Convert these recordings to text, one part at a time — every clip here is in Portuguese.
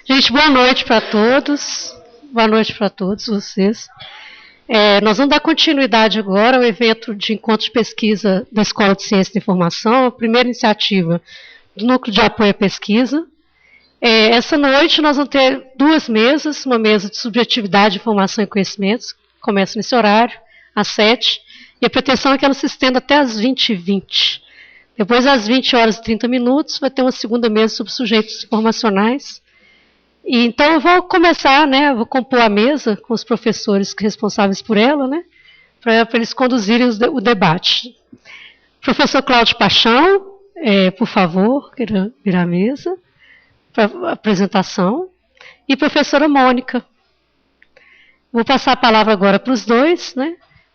Gente, boa noite para todos. Boa noite para todos vocês. Nós vamos dar continuidade agora ao evento de encontro de pesquisa da Escola de Ciência da Informação, a primeira iniciativa do Núcleo de Apoio à Pesquisa. Essa noite nós vamos ter duas mesas, uma mesa de subjetividade, informação e conhecimentos, que começa nesse horário, às 7h, e a pretensão é que ela se estenda até às 20h20. Depois, às 20h30, vai ter uma segunda mesa sobre sujeitos informacionais. E, então, eu vou começar, vou compor a mesa com os professores responsáveis por ela, para eles conduzirem o debate. Professor Cláudio Paixão, por favor, queira virar a mesa para a apresentação. E professora Mônica. Vou passar a palavra agora para os dois,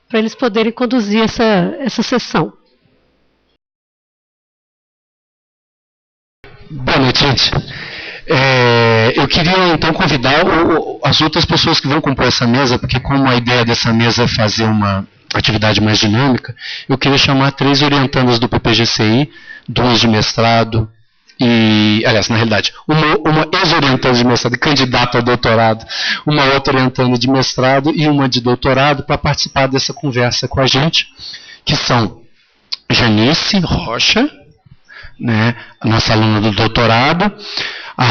para eles poderem conduzir essa sessão. Boa noite, gente. Eu queria, então, convidar as outras pessoas que vão compor essa mesa, porque como a ideia dessa mesa é fazer uma atividade mais dinâmica, eu queria chamar 3 orientandas do PPGCI, 2 de mestrado, aliás, na realidade, uma ex-orientanda de mestrado e candidata a doutorado, uma outra orientanda de mestrado e uma de doutorado, para participar dessa conversa com a gente, que são Janice Rocha, a nossa aluna do doutorado, a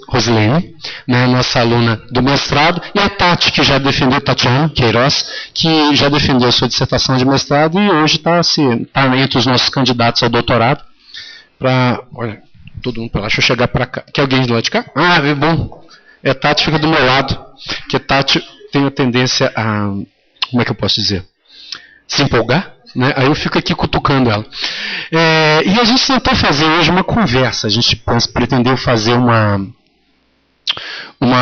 Rosilene, nossa aluna do mestrado, e a Tati, que já defendeu, Tatiana Queiroz, que já defendeu a sua dissertação de mestrado e hoje está entre os nossos candidatos ao doutorado. Olha, todo mundo para lá, deixa eu chegar para cá. Quer alguém de lá de cá? É bom. Tati fica do meu lado, que Tati tem a tendência a, como é que eu posso dizer? Se empolgar? Aí eu fico aqui cutucando ela. E a gente tentou fazer hoje uma conversa. A gente pretendeu fazer uma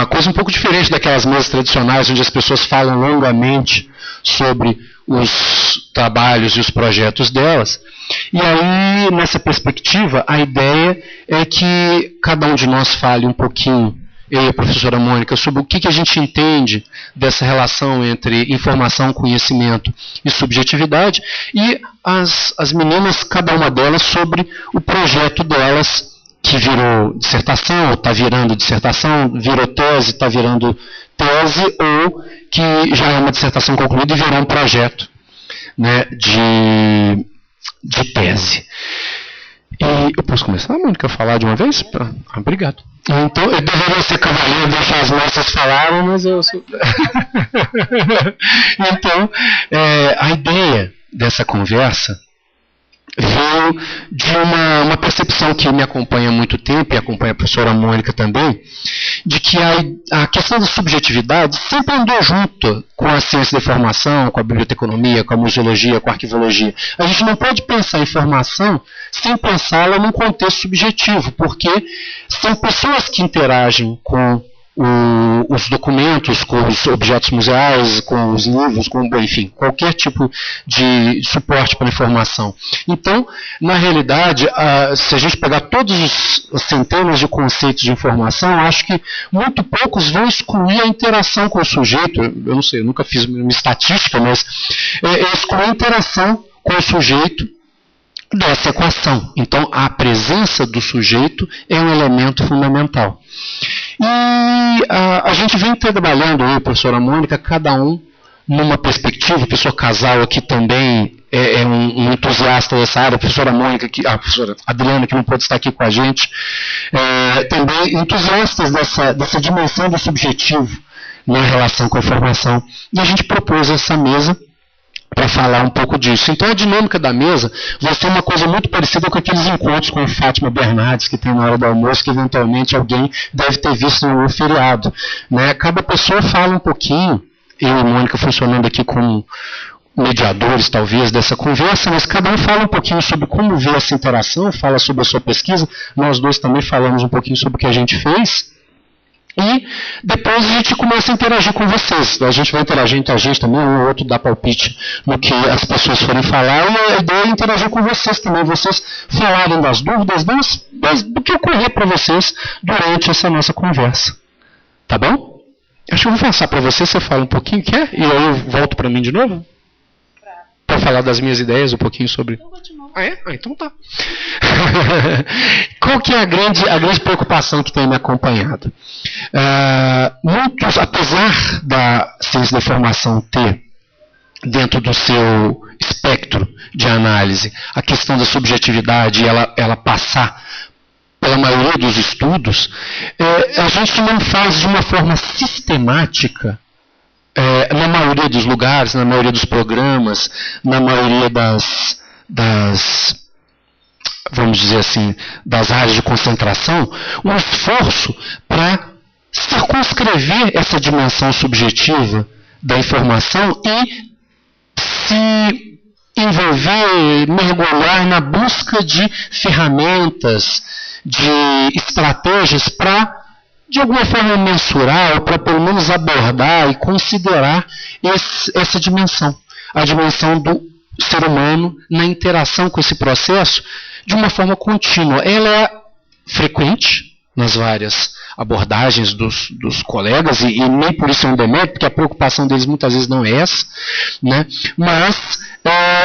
coisa um pouco diferente daquelas mesas tradicionais, onde as pessoas falam longamente sobre os trabalhos e os projetos delas. E aí, nessa perspectiva, a ideia é que cada um de nós fale um pouquinho, eu e a professora Mônica, sobre o que a gente entende dessa relação entre informação, conhecimento e subjetividade, e as meninas, cada uma delas, sobre o projeto delas, que virou dissertação, ou está virando dissertação, virou tese, está virando tese, ou que já é uma dissertação concluída e virou um projeto de tese. E eu posso começar, Mônica, a falar de uma vez? Obrigado. Então, eu deveria ser cavaleiro, deixar as moças falarem, mas eu sou... Então, a ideia dessa conversa veio de uma percepção que me acompanha há muito tempo, e acompanha a professora Mônica também, de que a questão da subjetividade sempre andou junto com a ciência da informação, com a biblioteconomia, com a museologia, com a arquivologia. A gente não pode pensar a informação sem pensá-la num contexto subjetivo, porque são pessoas que interagem com os documentos, com os objetos museais, com os livros, enfim, qualquer tipo de suporte para a informação. Então, na realidade, se a gente pegar todas as centenas de conceitos de informação, acho que muito poucos vão excluir a interação com o sujeito. Eu não sei, eu nunca fiz uma estatística, mas excluir a interação com o sujeito dessa equação. Então, a presença do sujeito é um elemento fundamental. E a gente vem trabalhando, eu e a professora Mônica, cada um numa perspectiva. O professor Casal aqui também é um entusiasta dessa área, a professora Mônica, a professora Adriana, que não pode estar aqui com a gente, também entusiastas dessa dimensão do subjetivo na relação com a informação. E a gente propôs essa mesa para falar um pouco disso. Então, a dinâmica da mesa vai ser uma coisa muito parecida com aqueles encontros com a Fátima Bernardes, que tem na hora do almoço, que eventualmente alguém deve ter visto no feriado. Cada pessoa fala um pouquinho, eu e Mônica funcionando aqui como mediadores, talvez, dessa conversa, mas cada um fala um pouquinho sobre como vê essa interação, fala sobre a sua pesquisa, nós dois também falamos um pouquinho sobre o que a gente fez. E depois a gente começa a interagir com vocês. A gente vai interagir entre a gente também, um ou outro dá palpite no que as pessoas forem falar, e a ideia é interagir com vocês também, vocês falarem das dúvidas, do que ocorrer para vocês durante essa nossa conversa. Tá bom? Acho que eu vou passar para você fala um pouquinho, quer? E aí eu volto para mim de novo? Para falar das minhas ideias, um pouquinho sobre... Então, continua. Ah, é? Ah, então tá. Qual que é a grande preocupação que tem me acompanhado? Muitos, apesar da ciência da informação ter dentro do seu espectro de análise a questão da subjetividade e ela passar pela maioria dos estudos, a gente não faz de uma forma sistemática, na maioria dos lugares, na maioria dos programas, na maioria das vamos dizer assim, das áreas de concentração, um esforço para circunscrever essa dimensão subjetiva da informação e se envolver, mergulhar na busca de ferramentas, de estratégias para, de alguma forma, mensurar, ou para pelo menos abordar e considerar essa dimensão, a dimensão do ser humano na interação com esse processo de uma forma contínua. Ela é frequente nas várias abordagens dos colegas, e nem por isso é um demérito, porque a preocupação deles muitas vezes não é essa, né? Mas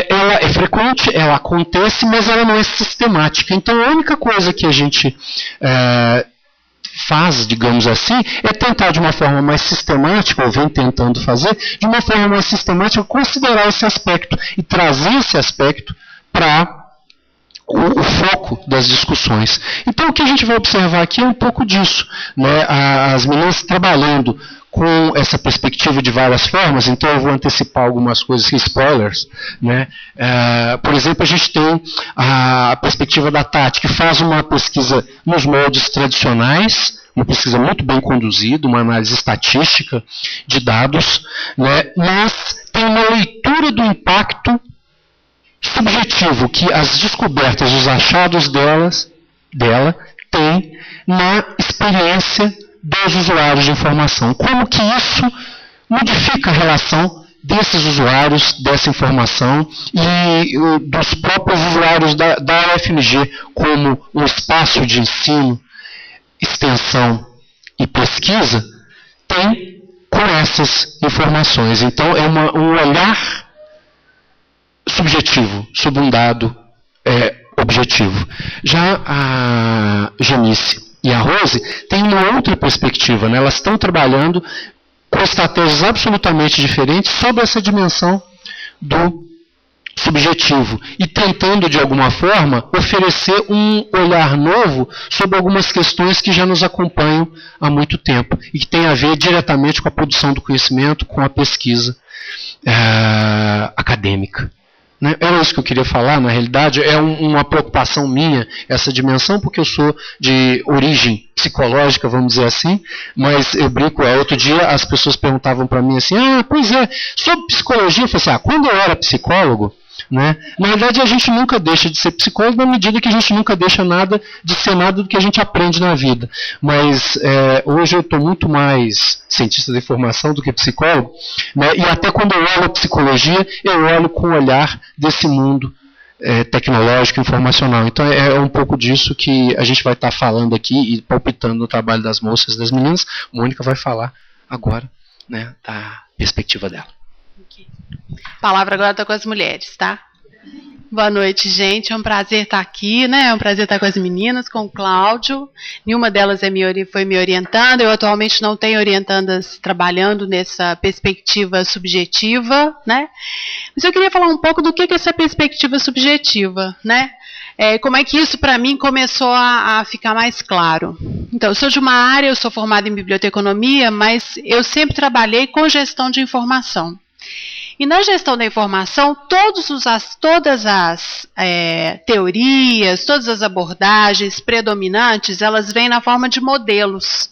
ela é frequente, ela acontece, mas ela não é sistemática. Então a única coisa que a gente faz, digamos assim, é tentar de uma forma mais sistemática, ou vem tentando fazer, de uma forma mais sistemática, considerar esse aspecto e trazer esse aspecto para o foco das discussões. Então o que a gente vai observar aqui é um pouco disso, né? As meninas trabalhando com essa perspectiva de várias formas, então eu vou antecipar algumas coisas, spoilers, né? Por exemplo, a gente tem a perspectiva da Tati, que faz uma pesquisa nos moldes tradicionais, uma pesquisa muito bem conduzida, uma análise estatística de dados, né? Mas tem uma leitura do impacto subjetivo que as descobertas, os achados dela têm na experiência dos usuários de informação. Como que isso modifica a relação desses usuários, dessa informação e dos próprios usuários da UFMG como um espaço de ensino, extensão e pesquisa, tem com essas informações. Então é um olhar subjetivo sobre um dado objetivo. Já a Janice e a Rose têm uma outra perspectiva, né? Elas estão trabalhando com estratégias absolutamente diferentes sobre essa dimensão do subjetivo e tentando, de alguma forma, oferecer um olhar novo sobre algumas questões que já nos acompanham há muito tempo e que tem a ver diretamente com a produção do conhecimento, com a pesquisa acadêmica. Era isso que eu queria falar, na realidade, é uma preocupação minha, essa dimensão, porque eu sou de origem psicológica, vamos dizer assim, mas eu brinco, outro dia as pessoas perguntavam para mim assim, pois é, sobre psicologia, eu falei assim, quando eu era psicólogo, né, na verdade a gente nunca deixa de ser psicólogo na medida que a gente nunca deixa de ser nada do que a gente aprende na vida, mas hoje eu estou muito mais cientista da informação do que psicólogo, né, e até quando eu olho a psicologia, eu olho com o olhar desse mundo tecnológico, informacional. Então é um pouco disso que a gente vai estar falando aqui e palpitando no trabalho das moças e das meninas. Mônica vai falar agora, né, da perspectiva dela. A palavra agora está com as mulheres, tá? Boa noite, gente. É um prazer estar aqui, né? É um prazer estar com as meninas, com o Cláudio. Nenhuma delas foi me orientando. Eu atualmente não tenho orientandas trabalhando nessa perspectiva subjetiva, né? Mas eu queria falar um pouco do que é essa perspectiva subjetiva, né? Como é que isso, para mim, começou a ficar mais claro. Então, eu sou de uma área, eu sou formada em biblioteconomia, mas eu sempre trabalhei com gestão de informação. E na gestão da informação, todas as teorias, todas as abordagens predominantes, elas vêm na forma de modelos.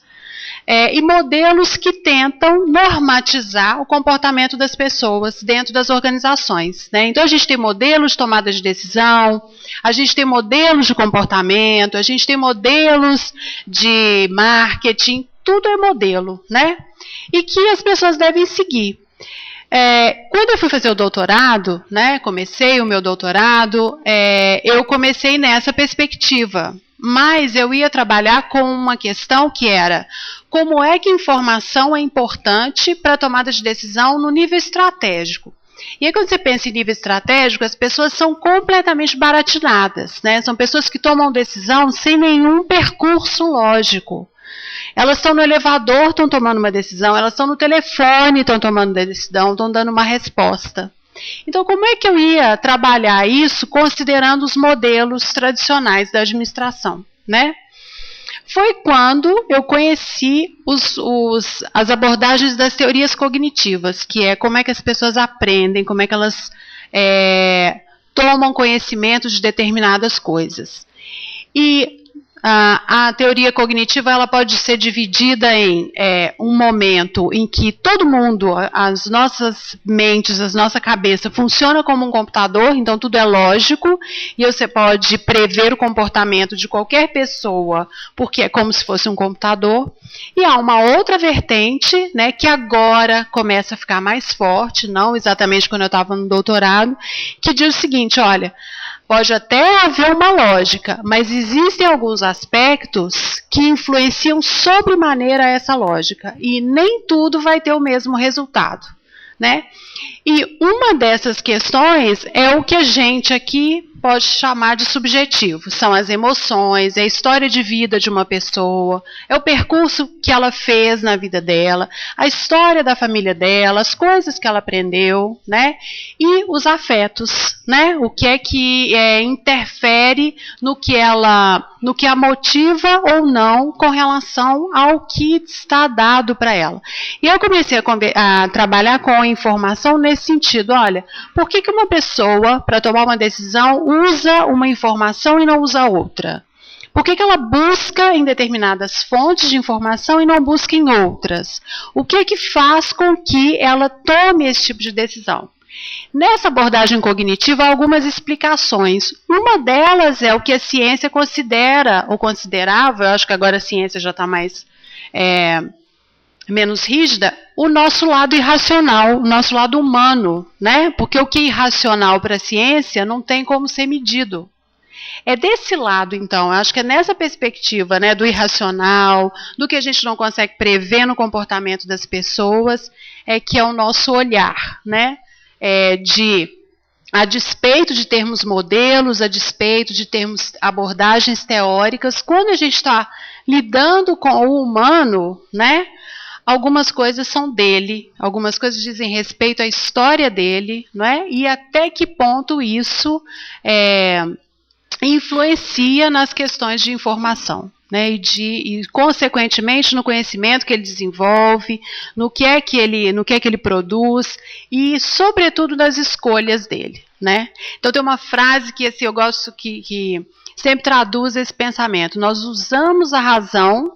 E modelos que tentam normatizar o comportamento das pessoas dentro das organizações, né? Então, a gente tem modelos de tomada de decisão, a gente tem modelos de comportamento, a gente tem modelos de marketing, tudo é modelo, né? E que as pessoas devem seguir. Quando eu fui fazer o doutorado, né, comecei o meu doutorado, eu comecei nessa perspectiva, mas eu ia trabalhar com uma questão que era como é que a informação é importante para a tomada de decisão no nível estratégico. E aí, quando você pensa em nível estratégico, as pessoas são completamente baratinadas, né? São pessoas que tomam decisão sem nenhum percurso lógico. Elas estão no elevador, estão tomando uma decisão, elas estão no telefone, estão tomando uma decisão, estão dando uma resposta. Então, como é que eu ia trabalhar isso considerando os modelos tradicionais da administração, né? Foi quando eu conheci as abordagens das teorias cognitivas, que é como é que as pessoas aprendem, como é que elas tomam conhecimento de determinadas coisas. E a teoria cognitiva ela pode ser dividida em um momento em que todo mundo, as nossas mentes, a nossa cabeça funciona como um computador, então tudo é lógico, e você pode prever o comportamento de qualquer pessoa, porque é como se fosse um computador. E há uma outra vertente, né, que agora começa a ficar mais forte, não exatamente quando eu estava no doutorado, que diz o seguinte, olha, pode até haver uma lógica, mas existem alguns aspectos que influenciam sobremaneira essa lógica, e nem tudo vai ter o mesmo resultado, né? E uma dessas questões é o que a gente aqui pode chamar de subjetivo. São as emoções, é a história de vida de uma pessoa, é o percurso que ela fez na vida dela, a história da família dela, as coisas que ela aprendeu, né? E os afetos, né? O que é que interfere no que a motiva ou não com relação ao que está dado para ela. E eu comecei a trabalhar com a informação nesse sentido. Olha, por que uma pessoa, para tomar uma decisão, usa uma informação e não usa outra? Por que ela busca em determinadas fontes de informação e não busca em outras? O que faz com que ela tome esse tipo de decisão? Nessa abordagem cognitiva, há algumas explicações. Uma delas é o que a ciência considera, ou considerava, eu acho que agora a ciência já está menos rígida, o nosso lado irracional, o nosso lado humano, né? Porque o que é irracional para a ciência não tem como ser medido. É desse lado, então, eu acho que é nessa perspectiva, né, do irracional, do que a gente não consegue prever no comportamento das pessoas, que é o nosso olhar, né? A despeito de termos modelos, a despeito de termos abordagens teóricas, quando a gente está lidando com o humano, né, algumas coisas são dele, algumas coisas dizem respeito à história dele, não é? E até que ponto isso influencia nas questões de informação, né? E consequentemente no conhecimento que ele desenvolve, no que é que ele produz e sobretudo nas escolhas dele, né? Então tem uma frase que assim, eu gosto que sempre traduz esse pensamento: nós usamos a razão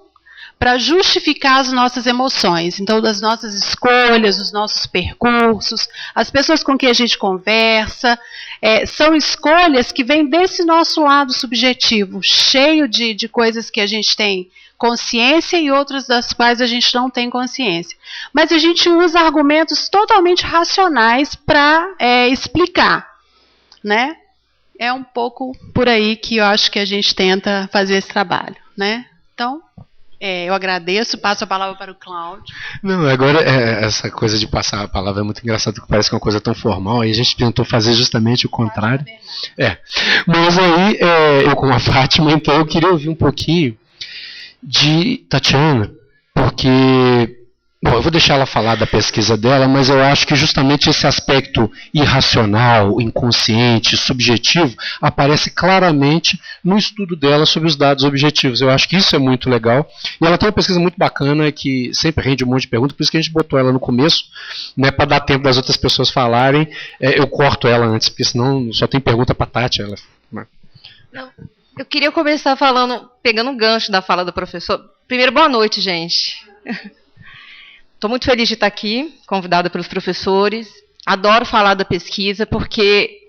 para justificar as nossas emoções, então das nossas escolhas, dos nossos percursos, as pessoas com quem a gente conversa, são escolhas que vêm desse nosso lado subjetivo, cheio de coisas que a gente tem consciência e outras das quais a gente não tem consciência. Mas a gente usa argumentos totalmente racionais para explicar, né? É um pouco por aí que eu acho que a gente tenta fazer esse trabalho, né? Então, eu agradeço, passo a palavra para o Cláudio. Não, agora essa coisa de passar a palavra é muito engraçado, porque parece que é uma coisa tão formal, aí a gente tentou fazer justamente o contrário. Mas aí, eu com a Fátima, então eu queria ouvir um pouquinho de Tatiana, porque, bom, eu vou deixar ela falar da pesquisa dela, mas eu acho que justamente esse aspecto irracional, inconsciente, subjetivo, aparece claramente no estudo dela sobre os dados objetivos. Eu acho que isso é muito legal. E ela tem uma pesquisa muito bacana que sempre rende um monte de perguntas, por isso que a gente botou ela no começo, né, para dar tempo das outras pessoas falarem. Eu corto ela antes, porque senão só tem pergunta para Tati. Não, eu queria começar pegando um gancho da fala do professor. Primeiro, boa noite, gente. Estou muito feliz de estar aqui, convidada pelos professores. Adoro falar da pesquisa, porque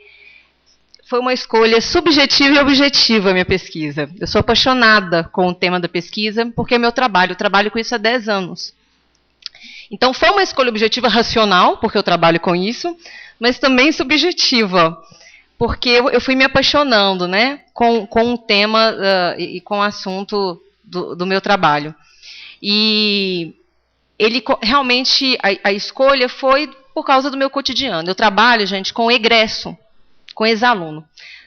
foi uma escolha subjetiva e objetiva a minha pesquisa. Eu sou apaixonada com o tema da pesquisa, porque é meu trabalho. Eu trabalho com isso há 10 anos. Então, foi uma escolha objetiva racional, porque eu trabalho com isso, mas também subjetiva, porque eu fui me apaixonando, né, com o tema e com o assunto do meu trabalho. E ele realmente, a escolha foi por causa do meu cotidiano. Eu trabalho, gente, com egresso, com ex-aluno.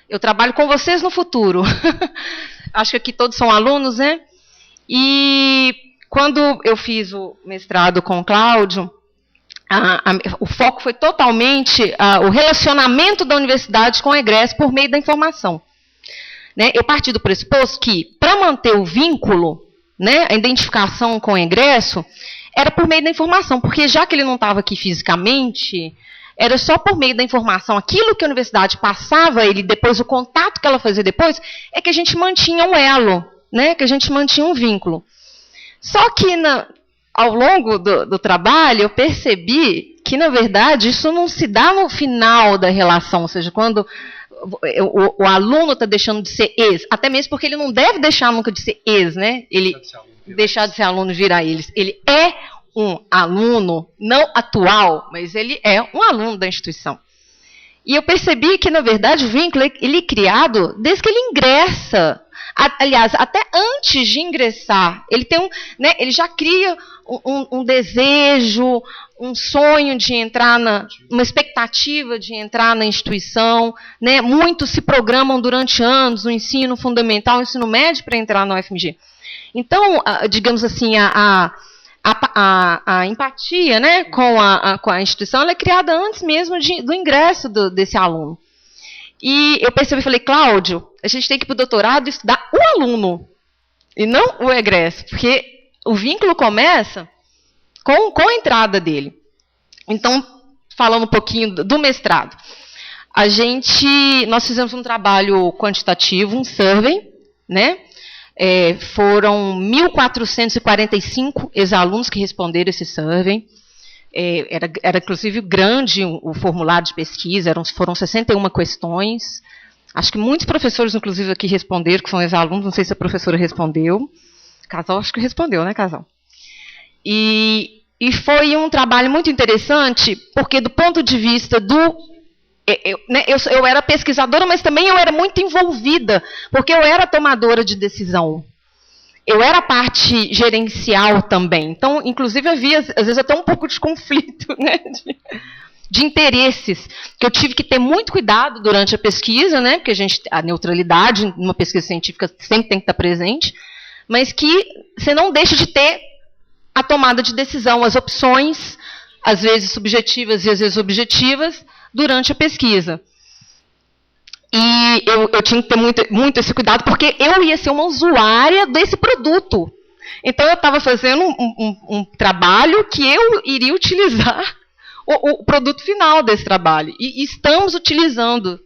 Eu trabalho com vocês no futuro. Acho que aqui todos são alunos, né? E quando eu fiz o mestrado com o Cláudio, o foco foi totalmente o relacionamento da universidade com o egresso por meio da informação. Né? Eu parti do pressuposto que, para manter o vínculo, né, a identificação com o egresso, era por meio da informação, porque já que ele não estava aqui fisicamente, era só por meio da informação, aquilo que a universidade passava a ele, depois o contato que ela fazia depois, é que a gente mantinha um elo, né, que a gente mantinha um vínculo. Só que ao longo do trabalho, eu percebi que, na verdade, isso não se dá no final da relação, ou seja, quando o aluno está deixando de ser ex, até mesmo porque ele não deve deixar nunca de ser ex, né? Ele deixar de ser aluno e virar eles. Ele é um aluno, não atual, mas ele é um aluno da instituição. E eu percebi que, na verdade, o vínculo ele é criado desde que ele ingressa. Aliás, até antes de ingressar, ele tem ele já cria um desejo, um sonho de entrar uma expectativa de entrar na instituição, né? Muitos se programam durante anos no ensino fundamental, no ensino médio para entrar na UFMG. Então, digamos assim, a empatia, né, com a instituição, ela é criada antes mesmo do ingresso desse aluno. E eu percebi, falei, Cláudio, a gente tem que ir para o doutorado estudar o aluno, e não o egresso, porque o vínculo começa com a entrada dele. Então, falando um pouquinho do mestrado, nós fizemos um trabalho quantitativo, um survey, né? Foram 1.445 ex-alunos que responderam esse survey. Era inclusive grande o formulário de pesquisa, foram 61 questões. Acho que muitos professores, inclusive, aqui responderam, que são ex-alunos, não sei se a professora respondeu. Casal, acho que respondeu, né, Casal? E foi um trabalho muito interessante, porque do ponto de vista eu era pesquisadora, mas também eu era muito envolvida, porque eu era tomadora de decisão. Eu era parte gerencial também. Então, inclusive, havia, às vezes, até um pouco de conflito, né, de interesses, que eu tive que ter muito cuidado durante a pesquisa, né, porque a neutralidade numa pesquisa científica sempre tem que estar presente, mas que você não deixa de ter a tomada de decisão, as opções, às vezes subjetivas e às vezes objetivas, durante a pesquisa. E eu tinha que ter muito esse cuidado, porque eu ia ser uma usuária desse produto. Então, eu estava fazendo um trabalho que eu iria utilizar o produto final desse trabalho. E estamos utilizando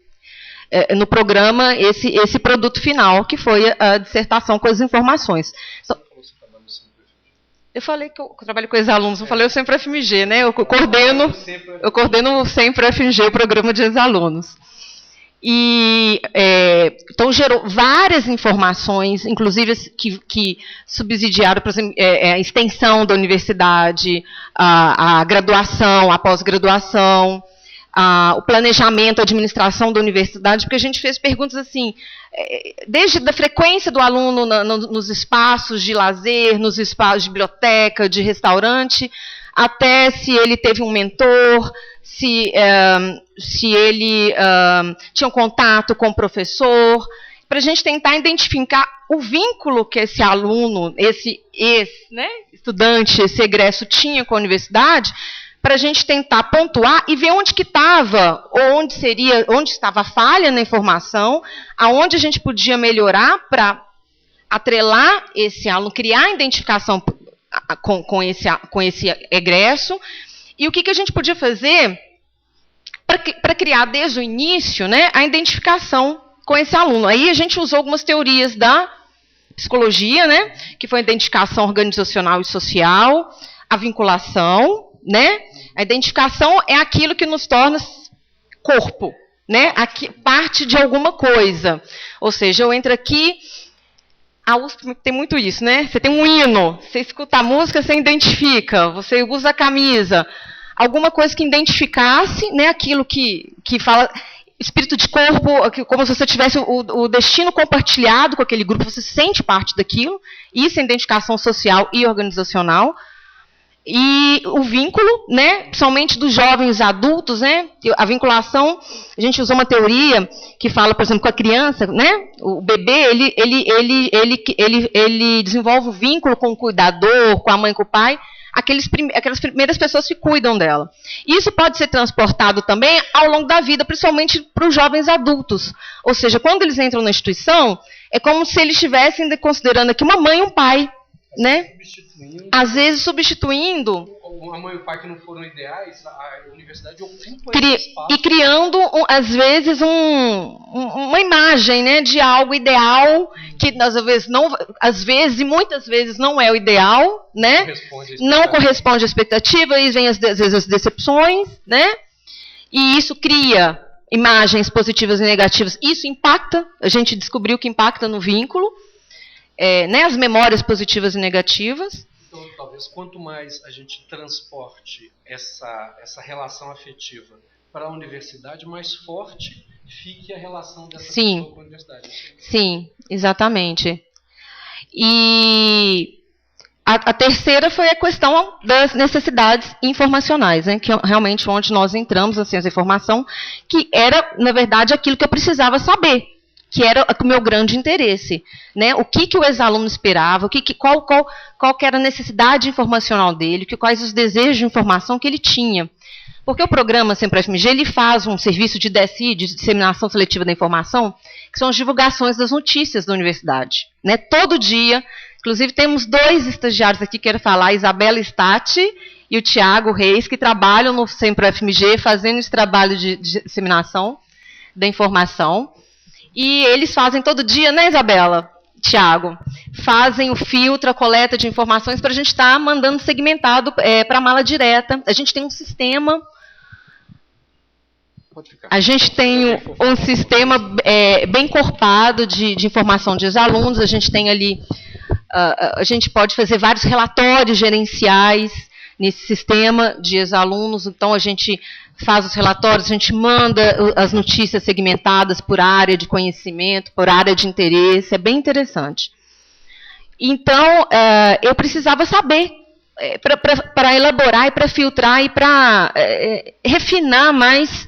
no programa esse produto final, que foi a dissertação com as informações. Então, eu falei que eu trabalho com ex-alunos, não falei o Sempre FMG, né? Eu coordeno sempre o FMG, o programa de ex-alunos. E, então, gerou várias informações, inclusive que subsidiaram, por exemplo, a extensão da universidade, a graduação, a pós-graduação, o planejamento, a administração da universidade, porque a gente fez perguntas assim, desde a frequência do aluno nos espaços de lazer, nos espaços de biblioteca, de restaurante, até se ele teve um mentor, se ele tinha um contato com o professor, para a gente tentar identificar o vínculo que esse aluno, esse estudante, esse egresso tinha com a universidade, para a gente tentar pontuar e ver onde que estava, ou onde estava a falha na informação, aonde a gente podia melhorar para atrelar esse aluno, criar identificação com esse egresso, e o que a gente podia fazer para criar desde o início, né, a identificação com esse aluno. Aí a gente usou algumas teorias da psicologia, né, que foi a identificação organizacional e social, a vinculação, né? A identificação é aquilo que nos torna corpo, né? Parte de alguma coisa. Ou seja, eu entro aqui, a USP tem muito isso, né? Você tem um hino, você escuta a música, você identifica, você usa a camisa. Alguma coisa que identificasse, né, aquilo que fala espírito de corpo, como se você tivesse o destino compartilhado com aquele grupo, você sente parte daquilo. Isso é identificação social e organizacional. E o vínculo, né, principalmente dos jovens adultos, né, a vinculação, a gente usou uma teoria que fala, por exemplo, com a criança, né, o bebê, ele desenvolve o vínculo com o cuidador, com a mãe, com o pai, aquelas primeiras pessoas que cuidam dela. Isso pode ser transportado também ao longo da vida, principalmente para os jovens adultos. Ou seja, quando eles entram na instituição, é como se eles estivessem considerando aqui uma mãe e um pai, né? Às vezes substituindo. A mãe e o pai que não foram ideais, a universidade ocupa esse espaço. E criando, às vezes, uma imagem, né, de algo ideal, que às vezes e muitas vezes não é o ideal, né? Não corresponde à expectativa, e vem às vezes as decepções, né? E isso cria imagens positivas e negativas. Isso impacta, a gente descobriu que impacta no vínculo. Né, as memórias positivas e negativas. Então, talvez, quanto mais a gente transporte essa relação afetiva para a universidade, mais forte fique a relação dessa pessoa com a universidade. Sim, exatamente. E a terceira foi a questão das necessidades informacionais, né, que realmente onde nós entramos na ciência da informação, que era, na verdade, aquilo que eu precisava saber, que era o meu grande interesse, né? O que o ex-aluno esperava, qual que era a necessidade informacional dele, quais os desejos de informação que ele tinha. Porque o programa SEMPRO-FMG, ele faz um serviço de DSI, de disseminação seletiva da informação, que são as divulgações das notícias da universidade, né? Todo dia, inclusive temos 2 estagiários aqui que quero falar, a Isabela Stati e o Tiago Reis, que trabalham no SEMPRO-FMG, fazendo esse trabalho de disseminação da informação. E eles fazem todo dia, né, Isabela? Tiago, fazem o filtro, a coleta de informações para a gente estar mandando segmentado para a mala direta. A gente tem um sistema. A gente tem um sistema bem encorpado de informação de ex-alunos. A gente tem ali. A gente pode fazer vários relatórios gerenciais nesse sistema de ex-alunos. Então, a gente faz os relatórios, a gente manda as notícias segmentadas por área de conhecimento, por área de interesse, é bem interessante. Então, eu precisava saber, para elaborar e para filtrar e para refinar mais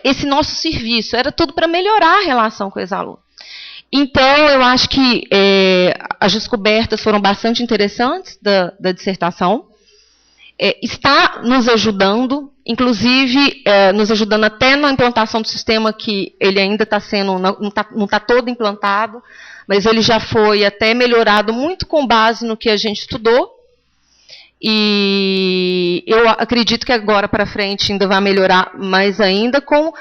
esse nosso serviço. Era tudo para melhorar a relação com o ex-aluno. Então, eu acho que as descobertas foram bastante interessantes da dissertação. Está nos ajudando, inclusive nos ajudando até na implantação do sistema, que ele ainda está sendo, não está todo implantado, mas ele já foi até melhorado muito com base no que a gente estudou. E eu acredito que agora para frente ainda vai melhorar mais ainda com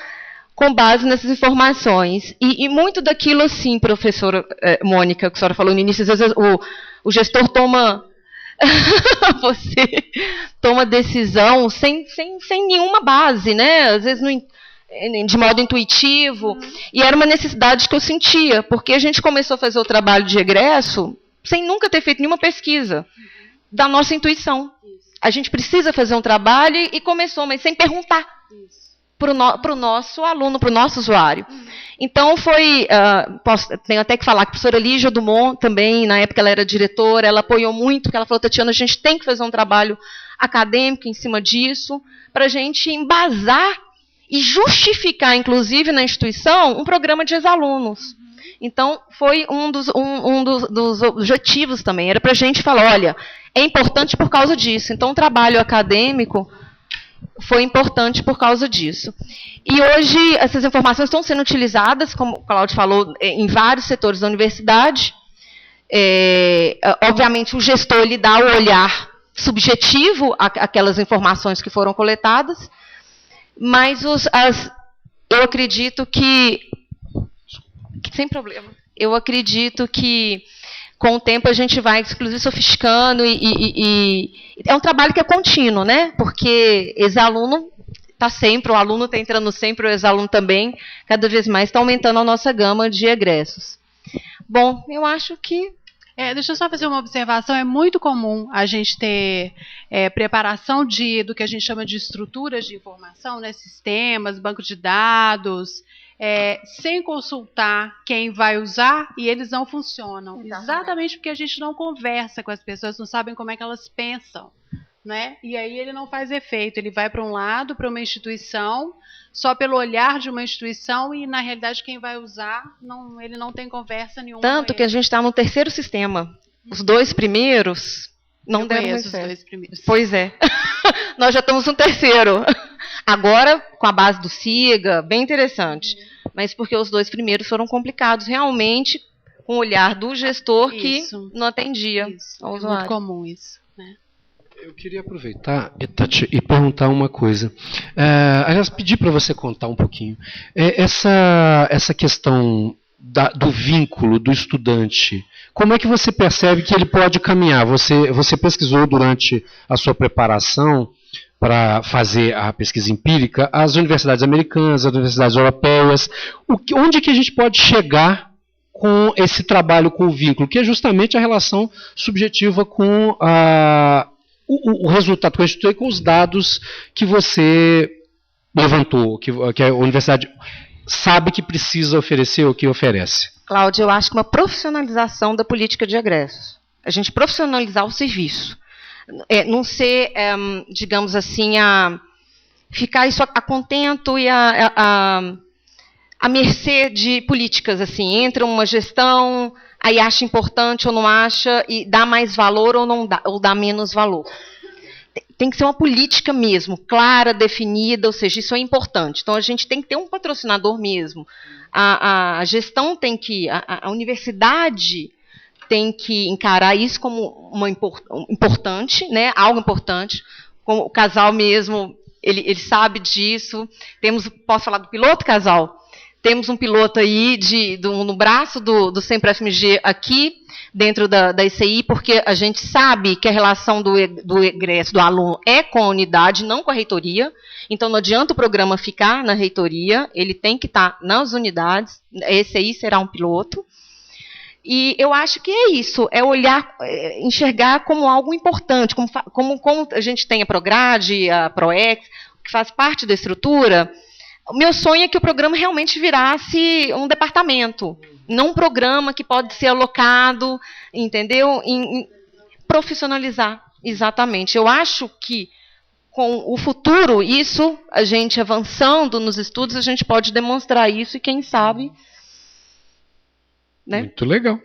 base nessas informações. E muito daquilo, assim, professora Mônica, que a senhora falou no início, às vezes o gestor toma... Você toma decisão sem nenhuma base, né? Às vezes de modo intuitivo. E era uma necessidade que eu sentia, porque a gente começou a fazer o trabalho de egresso sem nunca ter feito nenhuma pesquisa da nossa intuição. A gente precisa fazer um trabalho e começou, mas sem perguntar para o nosso aluno, para o nosso usuário. Então, tenho até que falar que a professora Lígia Dumont também, na época ela era diretora, ela apoiou muito, que ela falou, Tatiana, a gente tem que fazer um trabalho acadêmico em cima disso, para a gente embasar e justificar, inclusive, na instituição, um programa de ex-alunos. Então, foi um dos objetivos também, era para a gente falar, olha, é importante por causa disso. Então, o trabalho acadêmico foi importante por causa disso. E hoje essas informações estão sendo utilizadas, como o Cláudio falou, em vários setores da universidade. Obviamente, o gestor ele dá o olhar subjetivo àquelas informações que foram coletadas, mas eu acredito que... Sem problema. Eu acredito que com o tempo a gente vai, inclusive, sofisticando e é um trabalho que é contínuo, né? Porque ex-aluno está sempre, o aluno está entrando sempre, o ex-aluno também, cada vez mais está aumentando a nossa gama de egressos. Bom, eu acho que... deixa eu só fazer uma observação. É muito comum a gente ter preparação do que a gente chama de estruturas de informação, né? Sistemas, banco de dados... sem consultar quem vai usar, e eles não funcionam. Exatamente porque a gente não conversa com as pessoas, não sabem como é que elas pensam. né? E aí ele não faz efeito, ele vai para um lado, para uma instituição, só pelo olhar de uma instituição, e na realidade quem vai usar, ele não tem conversa nenhuma. Tanto que a gente está no terceiro sistema. Os 2 primeiros não deram muito certo. Os 2 primeiros. Pois é. Nós já estamos no terceiro. Agora, com a base do SIGA, bem interessante. Mas porque os 2 primeiros foram complicados, realmente, com o olhar do gestor que não atendia ao usuário. É muito comum isso, né? Eu queria aproveitar, Tati, e perguntar uma coisa. Aliás, pedir para você contar um pouquinho. Essa questão do vínculo do estudante, como é que você percebe que ele pode caminhar? Você pesquisou durante a sua preparação para fazer a pesquisa empírica as universidades americanas, as universidades europeias. Onde que a gente pode chegar com esse trabalho com o vínculo, que é justamente a relação subjetiva com o resultado, com os dados que você levantou, que a universidade sabe que precisa oferecer ou que oferece? Cláudia, eu acho que uma profissionalização da política de egressos. A gente profissionalizar o serviço. Não ser, digamos assim, ficar isso a contento e a mercê de políticas. Assim, entra uma gestão, aí acha importante ou não acha, e dá mais valor ou não dá, ou dá menos valor. Tem que ser uma política mesmo, clara, definida, ou seja, isso é importante. Então, a gente tem que ter um patrocinador mesmo. A gestão tem que... A universidade tem que encarar isso como importante, né? Algo importante. Como o casal mesmo, ele sabe disso. Posso falar do piloto, casal? Temos um piloto aí no braço do Sempre FMG aqui, dentro da ICI, porque a gente sabe que a relação do egresso, do aluno, é com a unidade, não com a reitoria. Então, não adianta o programa ficar na reitoria, ele tem que estar nas unidades. Esse aí será um piloto. E eu acho que é isso, é olhar, enxergar como algo importante, como a gente tem a Prograde, a ProEx, que faz parte da estrutura. O meu sonho é que o programa realmente virasse um departamento, não um programa que pode ser alocado, entendeu? Profissionalizar, exatamente. Eu acho que com o futuro, isso, a gente avançando nos estudos, a gente pode demonstrar isso e quem sabe... Né? Muito legal.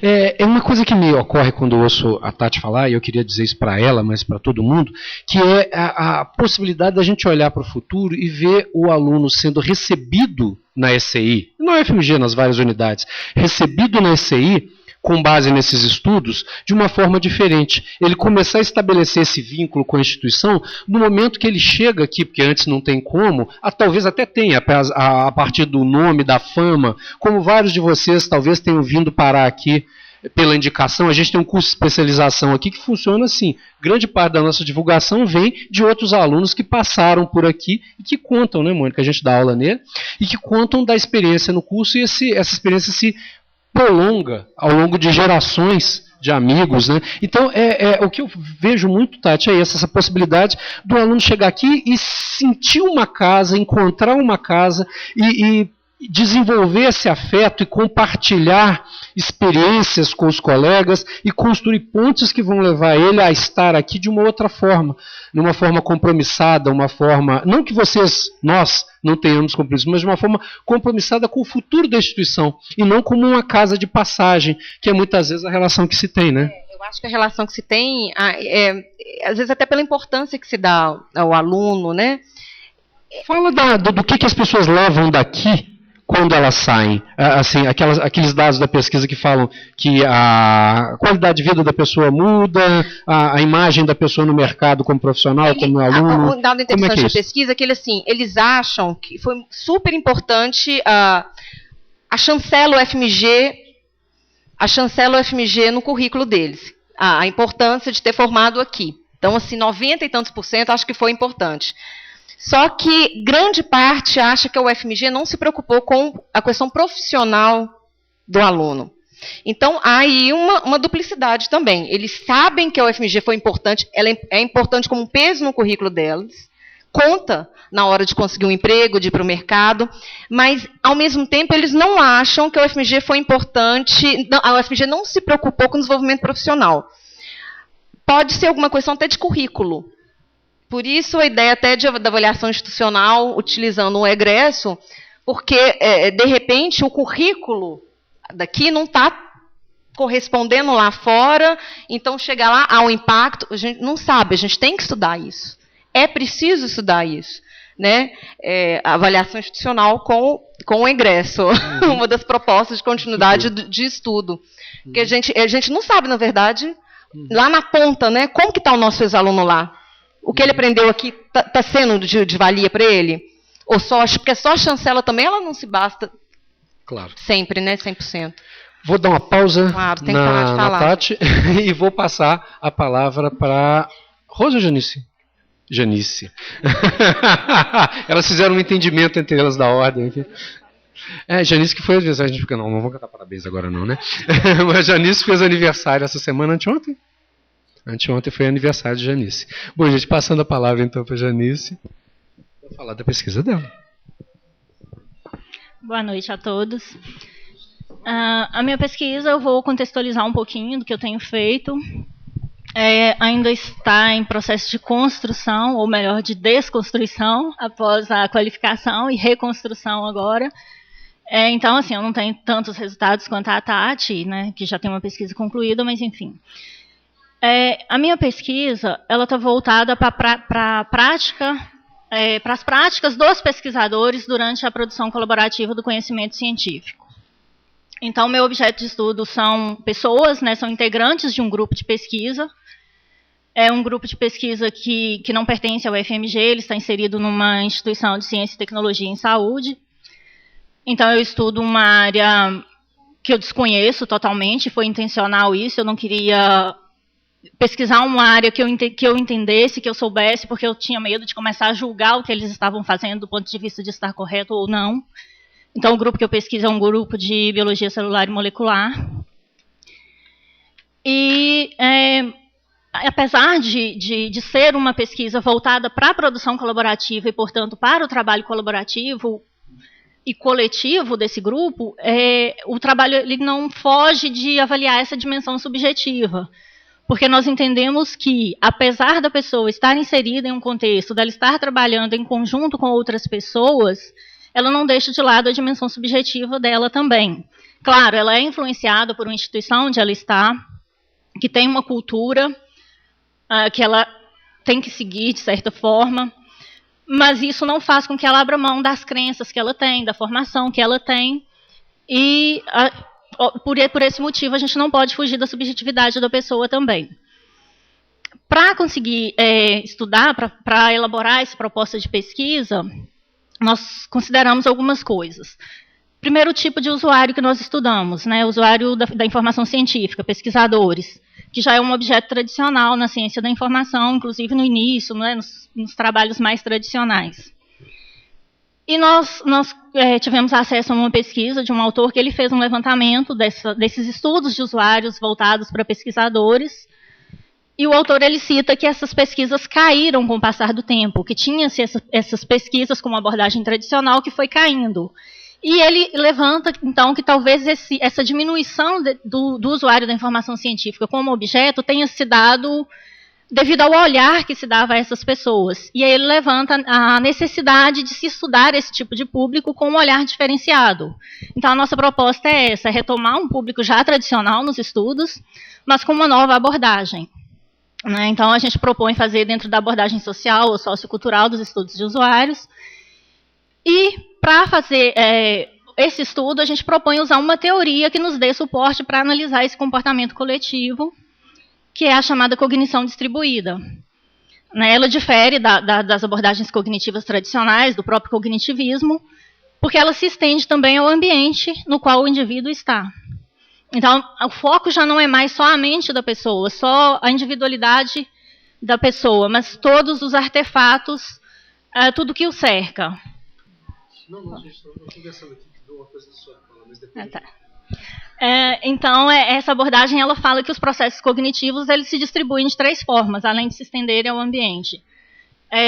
É uma coisa que me ocorre quando eu ouço a Tati falar, e eu queria dizer isso para ela, mas para todo mundo, que é a possibilidade da gente olhar para o futuro e ver o aluno sendo recebido na ECI, na UFMG, nas várias unidades, recebido na ECI, com base nesses estudos, de uma forma diferente. Ele começar a estabelecer esse vínculo com a instituição no momento que ele chega aqui, porque antes não tem como, talvez até tenha, a partir do nome, da fama, como vários de vocês talvez tenham vindo parar aqui pela indicação. A gente tem um curso de especialização aqui que funciona assim. Grande parte da nossa divulgação vem de outros alunos que passaram por aqui e que contam, né, Mônica? A gente dá aula nele, e que contam da experiência no curso, e essa experiência se prolonga ao longo de gerações de amigos, né? Então, o que eu vejo muito, Tati, é essa possibilidade do aluno chegar aqui e sentir uma casa, encontrar uma casa e desenvolver esse afeto e compartilhar experiências com os colegas e construir pontes que vão levar ele a estar aqui de uma outra forma, de uma forma compromissada, uma forma, não que nós não tenhamos compromisso, mas de uma forma compromissada com o futuro da instituição e não como uma casa de passagem, que é muitas vezes a relação que se tem, né? Eu acho que a relação que se tem, às vezes até pela importância que se dá ao aluno, né? Fala do que as pessoas levam daqui quando elas saem, assim, aqueles dados da pesquisa que falam que a qualidade de vida da pessoa muda, a imagem da pessoa no mercado como profissional, como aluno. Um dado interessante da pesquisa é que eles acham que foi super importante a chancela UFMG no currículo deles, a importância de ter formado aqui. Então, assim, 90 e tantos % acho que foi importante. Só que grande parte acha que a UFMG não se preocupou com a questão profissional do aluno. Então, há aí uma duplicidade também. Eles sabem que a UFMG foi importante, ela é importante como um peso no currículo deles, conta na hora de conseguir um emprego, de ir para o mercado, mas, ao mesmo tempo, eles não acham que a UFMG foi importante, a UFMG não se preocupou com o desenvolvimento profissional. pode ser alguma questão até de currículo. Por isso, a ideia até da avaliação institucional, utilizando um egresso, porque, de repente, o currículo daqui não está correspondendo lá fora, então chegar lá, há um impacto, a gente não sabe, a gente tem que estudar isso. É preciso estudar isso. Né? A avaliação institucional com o egresso, uma das propostas de continuidade de estudo. Porque a gente não sabe, na verdade, lá na ponta, né, como que está o nosso ex-aluno lá. O que ele aprendeu aqui está sendo de valia para ele? Ou só, porque só a chancela também, ela não se basta sempre, né, 100%. Vou dar uma pausa na Tati e vou passar a palavra para Rosa ou Janice? Janice. Elas fizeram um entendimento entre elas da ordem. Janice que foi aniversário, a gente fica, não vamos cantar parabéns agora não, né? Mas Janice fez aniversário essa semana, anteontem? Anteontem foi aniversário de Janice. Bom, gente, passando a palavra então para Janice, vou falar da pesquisa dela. Boa noite a todos. A minha pesquisa, eu vou contextualizar um pouquinho do que eu tenho feito. Ainda está em processo de construção, ou melhor, de desconstrução, após a qualificação e reconstrução agora. Então, assim, eu não tenho tantos resultados quanto a Tati, né, que já tem uma pesquisa concluída, mas enfim. A minha pesquisa, ela está voltada para a prática, para as práticas dos pesquisadores durante a produção colaborativa do conhecimento científico. Então, meu objeto de estudo são pessoas, né, são integrantes de um grupo de pesquisa. É um grupo de pesquisa que não pertence ao FMG, ele está inserido numa instituição de ciência e tecnologia em saúde. Então, eu estudo uma área que eu desconheço totalmente, foi intencional isso, eu não queria pesquisar uma área que eu entendesse, que eu soubesse, porque eu tinha medo de começar a julgar o que eles estavam fazendo do ponto de vista de estar correto ou não. Então, o grupo que eu pesquiso é um grupo de biologia celular e molecular. E, apesar de ser uma pesquisa voltada para a produção colaborativa e, portanto, para o trabalho colaborativo e coletivo desse grupo, o trabalho ele não foge de avaliar essa dimensão subjetiva. Porque nós entendemos que, apesar da pessoa estar inserida em um contexto, dela estar trabalhando em conjunto com outras pessoas, ela não deixa de lado a dimensão subjetiva dela também. Claro, ela é influenciada por uma instituição onde ela está, que tem uma cultura que ela tem que seguir, de certa forma, mas isso não faz com que ela abra mão das crenças que ela tem, da formação que ela tem, e por esse motivo a gente não pode fugir da subjetividade da pessoa também. Para conseguir estudar, para elaborar essa proposta de pesquisa, nós consideramos algumas coisas. Primeiro tipo de usuário que nós estudamos, né, usuário da informação científica, pesquisadores, que já é um objeto tradicional na ciência da informação, inclusive no início, né, nos trabalhos mais tradicionais. E nós tivemos acesso a uma pesquisa de um autor que ele fez um levantamento desses estudos de usuários voltados para pesquisadores. E o autor ele cita que essas pesquisas caíram com o passar do tempo, que tinha-se essas pesquisas com uma abordagem tradicional que foi caindo. E ele levanta, então, que talvez essa diminuição do usuário da informação científica como objeto tenha se dado devido ao olhar que se dava a essas pessoas. E aí ele levanta a necessidade de se estudar esse tipo de público com um olhar diferenciado. Então, a nossa proposta é essa, retomar um público já tradicional nos estudos, mas com uma nova abordagem. Então, a gente propõe fazer dentro da abordagem social ou sociocultural dos estudos de usuários. E, para fazer esse estudo, a gente propõe usar uma teoria que nos dê suporte para analisar esse comportamento coletivo, que é a chamada cognição distribuída. Ela difere das abordagens cognitivas tradicionais, do próprio cognitivismo, porque ela se estende também ao ambiente no qual o indivíduo está. Então, o foco já não é mais só a mente da pessoa, só a individualidade da pessoa, mas todos os artefatos, tudo que o cerca. Não, gente, estou conversando aqui, que dou uma coisa só, mas depois... Tá. Então, essa abordagem ela fala que os processos cognitivos eles se distribuem de 3 formas, além de se estenderem ao ambiente.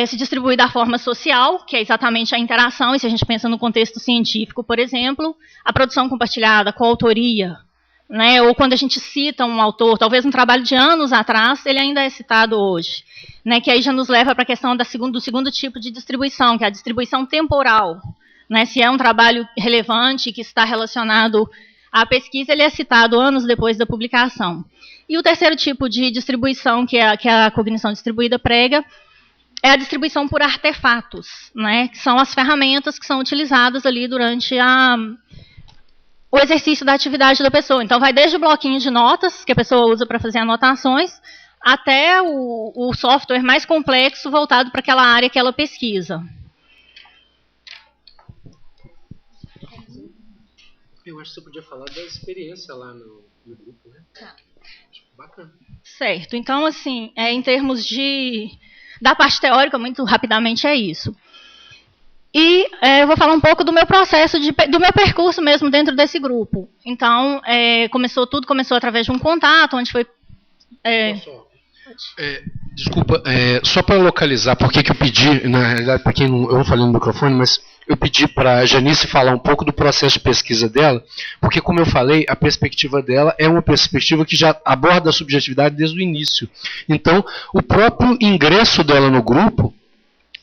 Se distribui da forma social, que é exatamente a interação, e se a gente pensa no contexto científico, por exemplo, a produção compartilhada, a coautoria, né, ou quando a gente cita um autor, talvez um trabalho de anos atrás, ele ainda é citado hoje. Né, que aí já nos leva para a questão do segundo tipo de distribuição, que é a distribuição temporal. Né, se é um trabalho relevante que está relacionado à pesquisa, ele é citado anos depois da publicação. E o terceiro tipo de distribuição que a cognição distribuída prega é a distribuição por artefatos, né, que são as ferramentas que são utilizadas ali durante o exercício da atividade da pessoa. Então, vai desde o bloquinho de notas, que a pessoa usa para fazer anotações, até o software mais complexo voltado para aquela área que ela pesquisa. Eu acho que você podia falar da experiência lá no grupo, né? Bacana. Certo. Então, assim, em termos da parte teórica, muito rapidamente, é isso. E eu vou falar um pouco do meu processo, do meu percurso mesmo dentro desse grupo. Então, tudo começou através de um contato, onde foi... Desculpa, só para localizar, por que eu pedi, na realidade, para quem não, eu não falei no microfone, mas eu pedi para a Janice falar um pouco do processo de pesquisa dela, porque, como eu falei, a perspectiva dela é uma perspectiva que já aborda a subjetividade desde o início. Então, o próprio ingresso dela no grupo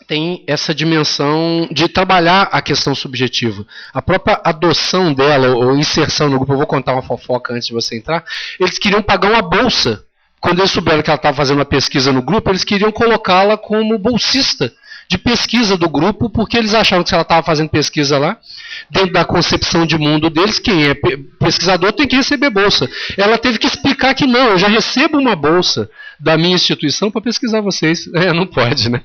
tem essa dimensão de trabalhar a questão subjetiva. A própria adoção dela, ou inserção no grupo, eu vou contar uma fofoca antes de você entrar, eles queriam pagar uma bolsa. Quando eles souberam que ela estava fazendo uma pesquisa no grupo, eles queriam colocá-la como bolsista de pesquisa do grupo, porque eles acharam que se ela estava fazendo pesquisa lá, dentro da concepção de mundo deles, quem é pesquisador tem que receber bolsa. Ela teve que explicar que não, eu já recebo uma bolsa da minha instituição para pesquisar vocês. Não pode, né?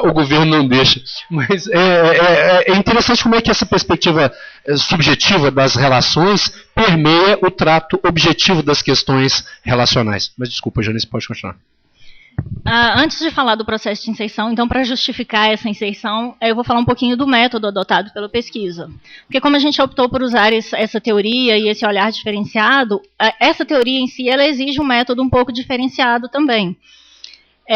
O governo não deixa. Mas é interessante como é que essa perspectiva subjetiva das relações permeia o trato objetivo das questões relacionais. Mas desculpa, Janice, pode continuar. Antes de falar do processo de inserção, então, para justificar essa inserção, eu vou falar um pouquinho do método adotado pela pesquisa. Porque como a gente optou por usar essa teoria e esse olhar diferenciado, essa teoria em si, ela exige um método um pouco diferenciado também.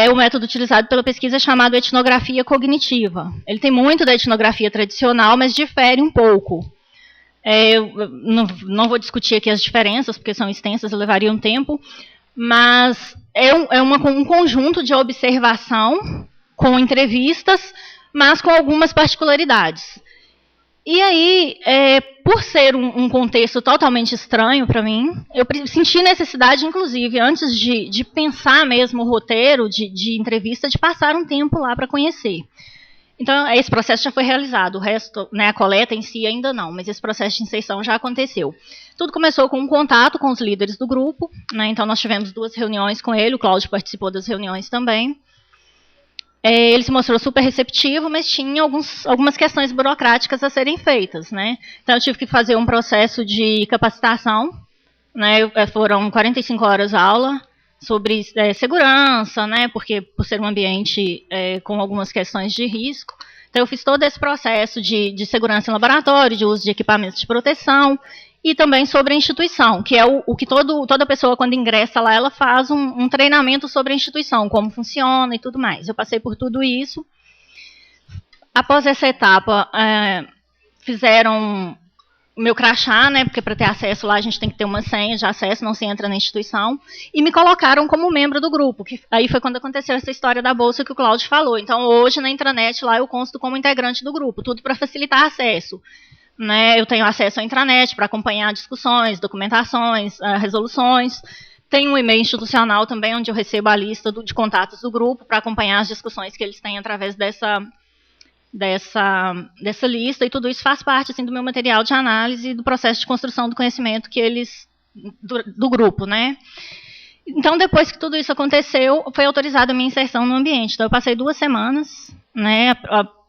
O método utilizado pela pesquisa é chamado etnografia cognitiva. Ele tem muito da etnografia tradicional, mas difere um pouco. Eu não vou discutir aqui as diferenças, porque são extensas e levariam tempo, mas é um conjunto de observação com entrevistas, mas com algumas particularidades. E aí, por ser um contexto totalmente estranho para mim, eu senti necessidade, inclusive, antes de pensar mesmo o roteiro de entrevista, de passar um tempo lá para conhecer. Então, esse processo já foi realizado, o resto, né, a coleta em si ainda não, mas esse processo de inserção já aconteceu. Tudo começou com um contato com os líderes do grupo, né, então nós tivemos 2 reuniões com ele, o Cláudio participou das reuniões também. Ele se mostrou super receptivo, mas tinha algumas questões burocráticas a serem feitas, né. Então eu tive que fazer um processo de capacitação, né, foram 45 horas aula, sobre segurança, né, porque por ser um ambiente com algumas questões de risco. Então, eu fiz todo esse processo de segurança em laboratório, de uso de equipamentos de proteção, e também sobre a instituição, que é o que toda pessoa, quando ingressa lá, ela faz um treinamento sobre a instituição, como funciona e tudo mais. Eu passei por tudo isso. Após essa etapa, fizeram o meu crachá, né, porque para ter acesso lá a gente tem que ter uma senha de acesso, não se entra na instituição, e me colocaram como membro do grupo, que aí foi quando aconteceu essa história da bolsa que o Cláudio falou. Então, hoje, na intranet, lá eu consto como integrante do grupo, tudo para facilitar acesso. Né, eu tenho acesso à intranet para acompanhar discussões, documentações, resoluções. Tenho um e-mail institucional também, onde eu recebo a lista de contatos do grupo para acompanhar as discussões que eles têm através dessa lista, e tudo isso faz parte assim, do meu material de análise e do processo de construção do conhecimento que do grupo, né? Então, depois que tudo isso aconteceu, foi autorizada a minha inserção no ambiente. Então, eu passei 2 semanas, né?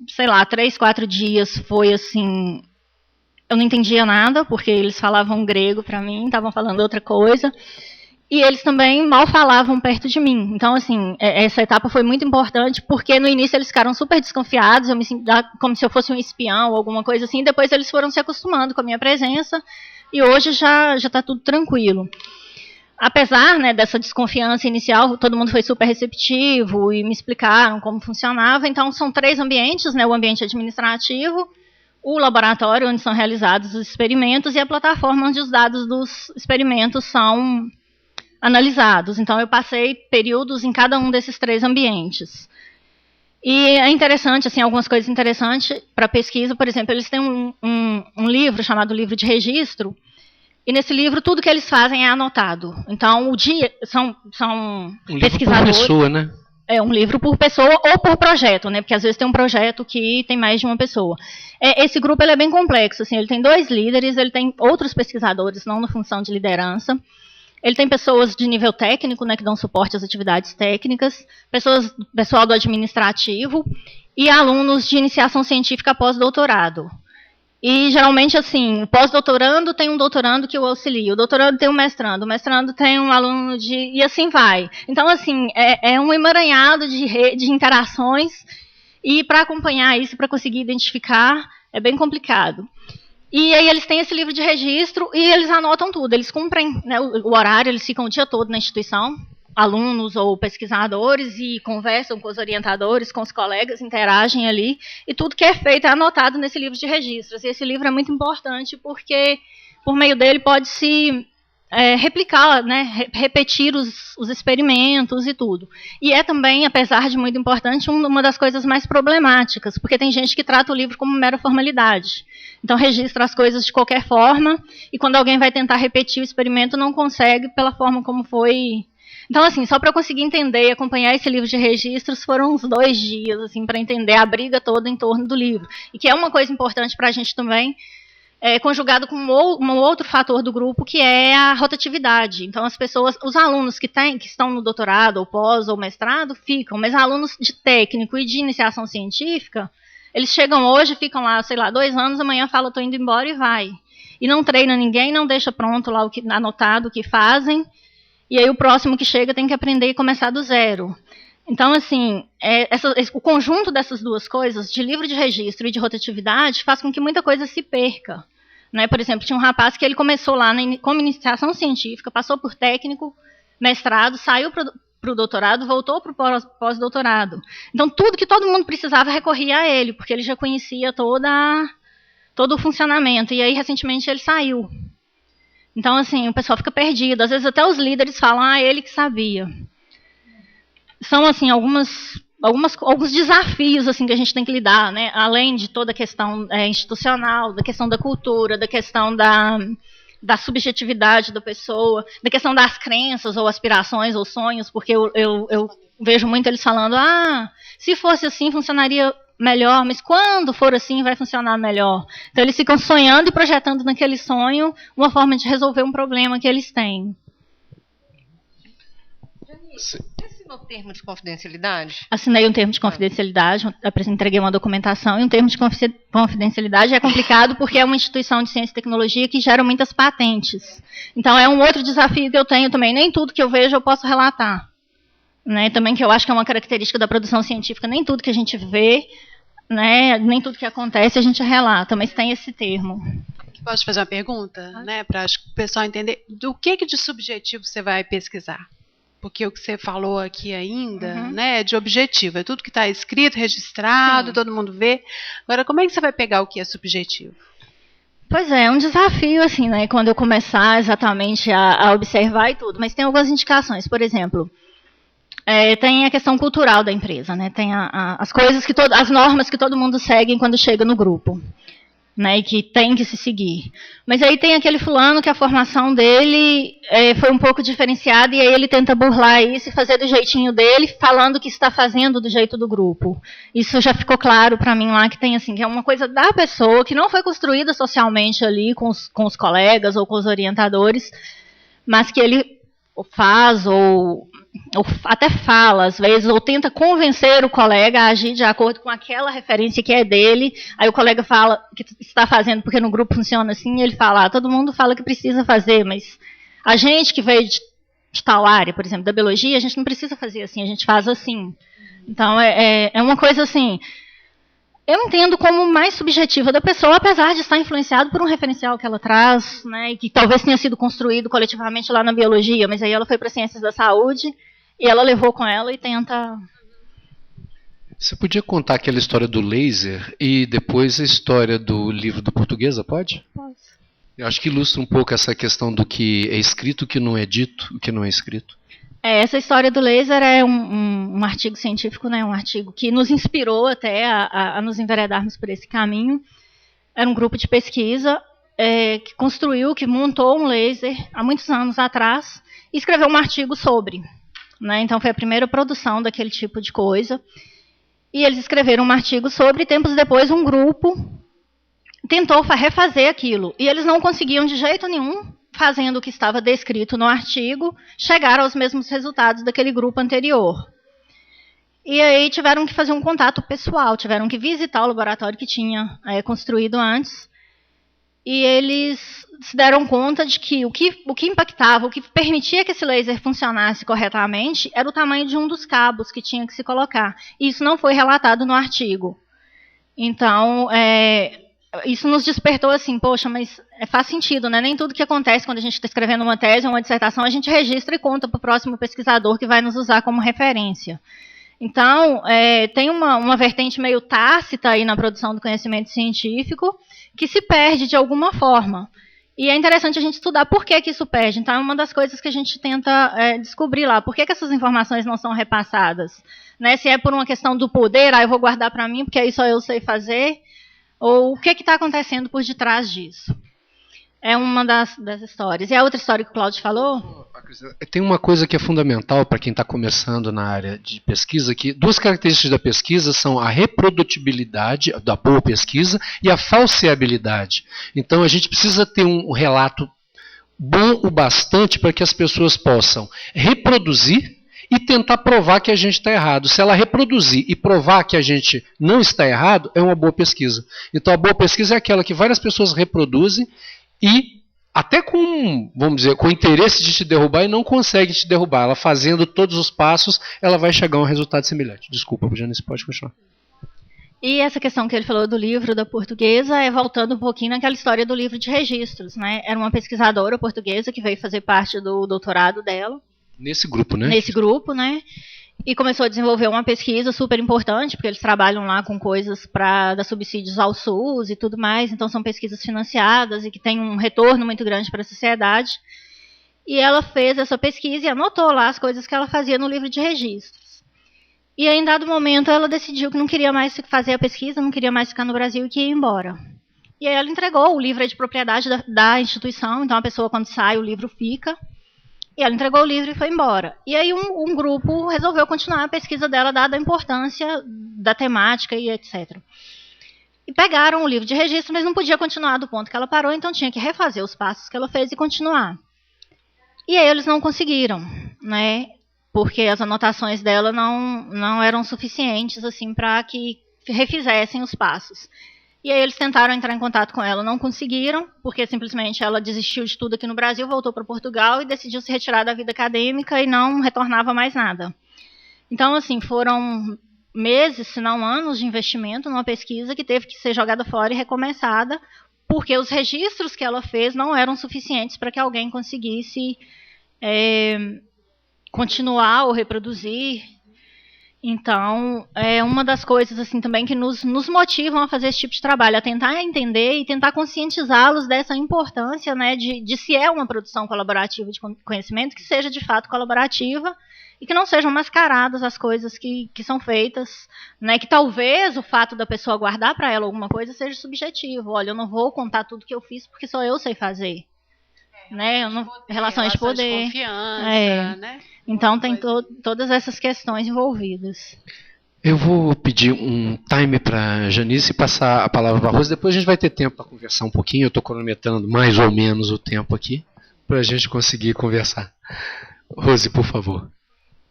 Sei lá, 3, 4 dias foi assim, eu não entendia nada, porque eles falavam grego para mim, estavam falando outra coisa. E eles também mal falavam perto de mim. Então, assim, essa etapa foi muito importante, porque no início eles ficaram super desconfiados, eu me senti como se eu fosse um espião ou alguma coisa assim, e depois eles foram se acostumando com a minha presença, e hoje já está tudo tranquilo. Apesar, né, dessa desconfiança inicial, todo mundo foi super receptivo e me explicaram como funcionava. Então, são 3 ambientes, né, o ambiente administrativo, o laboratório onde são realizados os experimentos e a plataforma onde os dados dos experimentos são analisados. Então, eu passei períodos em cada um desses 3 ambientes. E é interessante, assim, algumas coisas interessantes para pesquisa. Por exemplo, eles têm um livro chamado Livro de Registro, e nesse livro tudo que eles fazem é anotado. Então, são pesquisadores... Por pessoa, né? É um livro por pessoa ou por projeto, né? Porque às vezes tem um projeto que tem mais de uma pessoa. Esse grupo ele é bem complexo, assim, ele tem 2 líderes, ele tem outros pesquisadores, não na função de liderança. Ele tem pessoas de nível técnico, né, que dão suporte às atividades técnicas, pessoal do administrativo e alunos de iniciação científica pós-doutorado. E, geralmente, assim, o pós-doutorando tem um doutorando que o auxilia, o doutorando tem um mestrando, o mestrando tem um aluno de... e assim vai. Então, assim, é um emaranhado de interações, e para acompanhar isso, para conseguir identificar, é bem complicado. E aí eles têm esse livro de registro e eles anotam tudo, eles cumprem, né, o horário, eles ficam o dia todo na instituição, alunos ou pesquisadores, e conversam com os orientadores, com os colegas, interagem ali, e tudo que é feito é anotado nesse livro de registros. E esse livro é muito importante porque, por meio dele, pode-se replicar, né, repetir os experimentos e tudo. E é também, apesar de muito importante, uma das coisas mais problemáticas, porque tem gente que trata o livro como mera formalidade. Então, registra as coisas de qualquer forma, e quando alguém vai tentar repetir o experimento, não consegue pela forma como foi... Então, assim, só para eu conseguir entender e acompanhar esse livro de registros, foram uns 2 dias, assim, para entender a briga toda em torno do livro. E que é uma coisa importante para a gente também, conjugado com um outro fator do grupo, que é a rotatividade. Então, as pessoas, os alunos que estão no doutorado, ou pós, ou mestrado, ficam, mas alunos de técnico e de iniciação científica, eles chegam hoje, ficam lá, sei lá, 2 anos, amanhã falam, estou indo embora, e vai. E não treina ninguém, não deixa pronto lá anotado o que fazem, e aí o próximo que chega tem que aprender e começar do zero. Então, assim, o conjunto dessas 2 coisas, de livro de registro e de rotatividade, faz com que muita coisa se perca. Né? Por exemplo, tinha um rapaz que ele começou lá como iniciação científica, passou por técnico, mestrado, saiu para o doutorado, voltou para o pós-doutorado. Então, tudo que todo mundo precisava recorria a ele, porque ele já conhecia todo o funcionamento. E aí, recentemente, ele saiu. Então, assim, o pessoal fica perdido. Às vezes até os líderes falam, ele que sabia. São, assim, alguns desafios, assim, que a gente tem que lidar, né? Além de toda a questão institucional, da questão da cultura, da questão da subjetividade da pessoa, da questão das crenças ou aspirações ou sonhos, porque eu vejo muito eles falando, se fosse assim funcionaria melhor, mas quando for assim vai funcionar melhor. Então eles ficam sonhando e projetando naquele sonho uma forma de resolver um problema que eles têm. Você assinou o termo de confidencialidade? Assinei um termo de confidencialidade, entreguei uma documentação, e um termo de confidencialidade é complicado porque é uma instituição de ciência e tecnologia que gera muitas patentes. Então é um outro desafio que eu tenho também. Nem tudo que eu vejo eu posso relatar. Né? Também que eu acho que é uma característica da produção científica, nem tudo que a gente vê, né, nem tudo que acontece a gente relata, mas tem esse termo. Posso fazer uma pergunta, né, para o pessoal entender do que de subjetivo você vai pesquisar? Porque o que você falou aqui ainda, né, é de objetivo, é tudo que está escrito, registrado, todo mundo vê. Agora, como é que você vai pegar o que é subjetivo? Pois é um desafio, assim, né, quando eu começar exatamente a observar e tudo, mas tem algumas indicações, por exemplo, tem a questão cultural da empresa, né, tem as coisas as normas que todo mundo segue quando chega no grupo. Né, e que tem que se seguir. Mas aí tem aquele fulano que a formação dele foi um pouco diferenciada, e aí ele tenta burlar isso e fazer do jeitinho dele, falando que está fazendo do jeito do grupo. Isso já ficou claro para mim lá, que tem assim, que é uma coisa da pessoa, que não foi construída socialmente ali com os colegas ou com os orientadores, mas que ele faz ou até fala, às vezes, ou tenta convencer o colega a agir de acordo com aquela referência que é dele. Aí o colega fala que está fazendo porque no grupo funciona assim, e ele fala, todo mundo fala que precisa fazer, mas a gente que veio de tal área, por exemplo, da biologia, a gente não precisa fazer assim, a gente faz assim. Então, é uma coisa assim, eu entendo como mais subjetiva da pessoa, apesar de estar influenciado por um referencial que ela traz, né, e que talvez tenha sido construído coletivamente lá na biologia, mas aí ela foi para ciências da saúde e ela levou com ela e tenta Você podia contar aquela história do laser e depois a história do livro do Portuguesa, pode? Posso. Eu acho que ilustra um pouco essa questão do que é escrito, o que não é dito, o que não é escrito. Essa história do laser é um artigo científico, né, um artigo que nos inspirou até a nos enveredarmos por esse caminho. Era um grupo de pesquisa que construiu, que montou um laser há muitos anos atrás e escreveu um artigo sobre. Né, então foi a primeira produção daquele tipo de coisa. E eles escreveram um artigo sobre, e tempos depois um grupo tentou refazer aquilo. E eles não conseguiam de jeito nenhum, fazendo o que estava descrito no artigo, chegar aos mesmos resultados daquele grupo anterior. E aí tiveram que fazer um contato pessoal, tiveram que visitar o laboratório que tinha construído antes. E eles se deram conta de que o que impactava, o que permitia que esse laser funcionasse corretamente, era o tamanho de um dos cabos que tinha que se colocar. E isso não foi relatado no artigo. Então, isso nos despertou assim, poxa, mas faz sentido, né? Nem tudo que acontece quando a gente está escrevendo uma tese ou uma dissertação, a gente registra e conta para o próximo pesquisador que vai nos usar como referência. Então, tem uma vertente meio tácita aí na produção do conhecimento científico que se perde de alguma forma. E é interessante a gente estudar por que isso perde. Então, é uma das coisas que a gente tenta descobrir lá. Por que essas informações não são repassadas? Né? Se é por uma questão do poder, eu vou guardar para mim, porque aí só eu sei fazer. Ou o que está acontecendo por detrás disso? É uma das histórias. E a outra história que o Cláudio falou? Tem uma coisa que é fundamental para quem está começando na área de pesquisa, que duas características da pesquisa são a reprodutibilidade da boa pesquisa e a falseabilidade. Então a gente precisa ter um relato bom o bastante para que as pessoas possam reproduzir e tentar provar que a gente está errado. Se ela reproduzir e provar que a gente não está errado, é uma boa pesquisa. Então a boa pesquisa é aquela que várias pessoas reproduzem e até com, vamos dizer, com interesse de te derrubar e não consegue te derrubar. Ela fazendo todos os passos, ela vai chegar a um resultado semelhante. Desculpa, Janice, pode continuar. E essa questão que ele falou do livro da Portuguesa é voltando um pouquinho naquela história do livro de registros. Né? Era uma pesquisadora portuguesa que veio fazer parte do doutorado dela. Nesse grupo, né? Nesse grupo, né? E começou a desenvolver uma pesquisa super importante, porque eles trabalham lá com coisas para dar subsídios ao SUS e tudo mais, então são pesquisas financiadas e que têm um retorno muito grande para a sociedade. E ela fez essa pesquisa e anotou lá as coisas que ela fazia no livro de registros. E aí, em dado momento, ela decidiu que não queria mais fazer a pesquisa, não queria mais ficar no Brasil e que ia embora. E aí ela entregou, o livro é de propriedade da instituição, então a pessoa, quando sai, o livro fica. E ela entregou o livro e foi embora. E aí um grupo resolveu continuar a pesquisa dela, dada a importância da temática e etc. E pegaram o livro de registro, mas não podia continuar do ponto que ela parou, então tinha que refazer os passos que ela fez e continuar. E aí eles não conseguiram, né? Porque as anotações dela não eram suficientes assim, para que refizessem os passos. E aí eles tentaram entrar em contato com ela, não conseguiram, porque simplesmente ela desistiu de tudo aqui no Brasil, voltou para Portugal e decidiu se retirar da vida acadêmica e não retornava mais nada. Então, assim, foram meses, se não anos, de investimento numa pesquisa que teve que ser jogada fora e recomeçada, porque os registros que ela fez não eram suficientes para que alguém conseguisse continuar ou reproduzir. Então, é uma das coisas assim também que nos motivam a fazer esse tipo de trabalho, a tentar entender e tentar conscientizá-los dessa importância, né, de se é uma produção colaborativa de conhecimento, que seja de fato colaborativa e que não sejam mascaradas as coisas que são feitas, né, que talvez o fato da pessoa guardar para ela alguma coisa seja subjetivo. Olha, eu não vou contar tudo que eu fiz porque só eu sei fazer. Né? Relações de poder. De confiança, né? Então tem todas essas questões envolvidas. Eu vou pedir um time para a Janice e passar a palavra para a Rose. Depois a gente vai ter tempo para conversar um pouquinho. Eu estou cronometrando mais ou menos o tempo aqui para a gente conseguir conversar. Rose, por favor.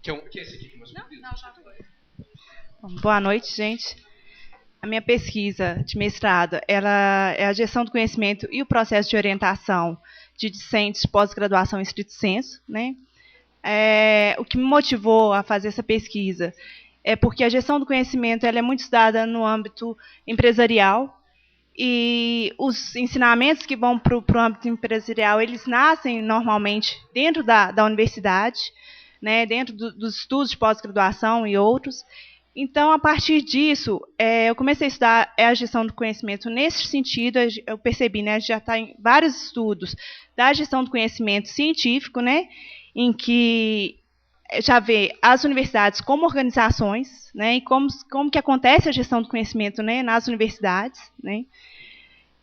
Que é esse aqui que nós Boa noite, gente. A minha pesquisa de mestrado ela é a gestão do conhecimento e o processo de orientação de discentes de pós-graduação em estrito senso, né? O que me motivou a fazer essa pesquisa é porque a gestão do conhecimento ela é muito estudada no âmbito empresarial e os ensinamentos que vão para o âmbito empresarial, eles nascem normalmente dentro da universidade, né, dentro dos estudos de pós-graduação e outros, Então, a partir disso, eu comecei a estudar a gestão do conhecimento nesse sentido. Eu percebi, né, já está em vários estudos da gestão do conhecimento científico, né, em que já vê as universidades como organizações, né, e como que acontece a gestão do conhecimento, né, nas universidades, né.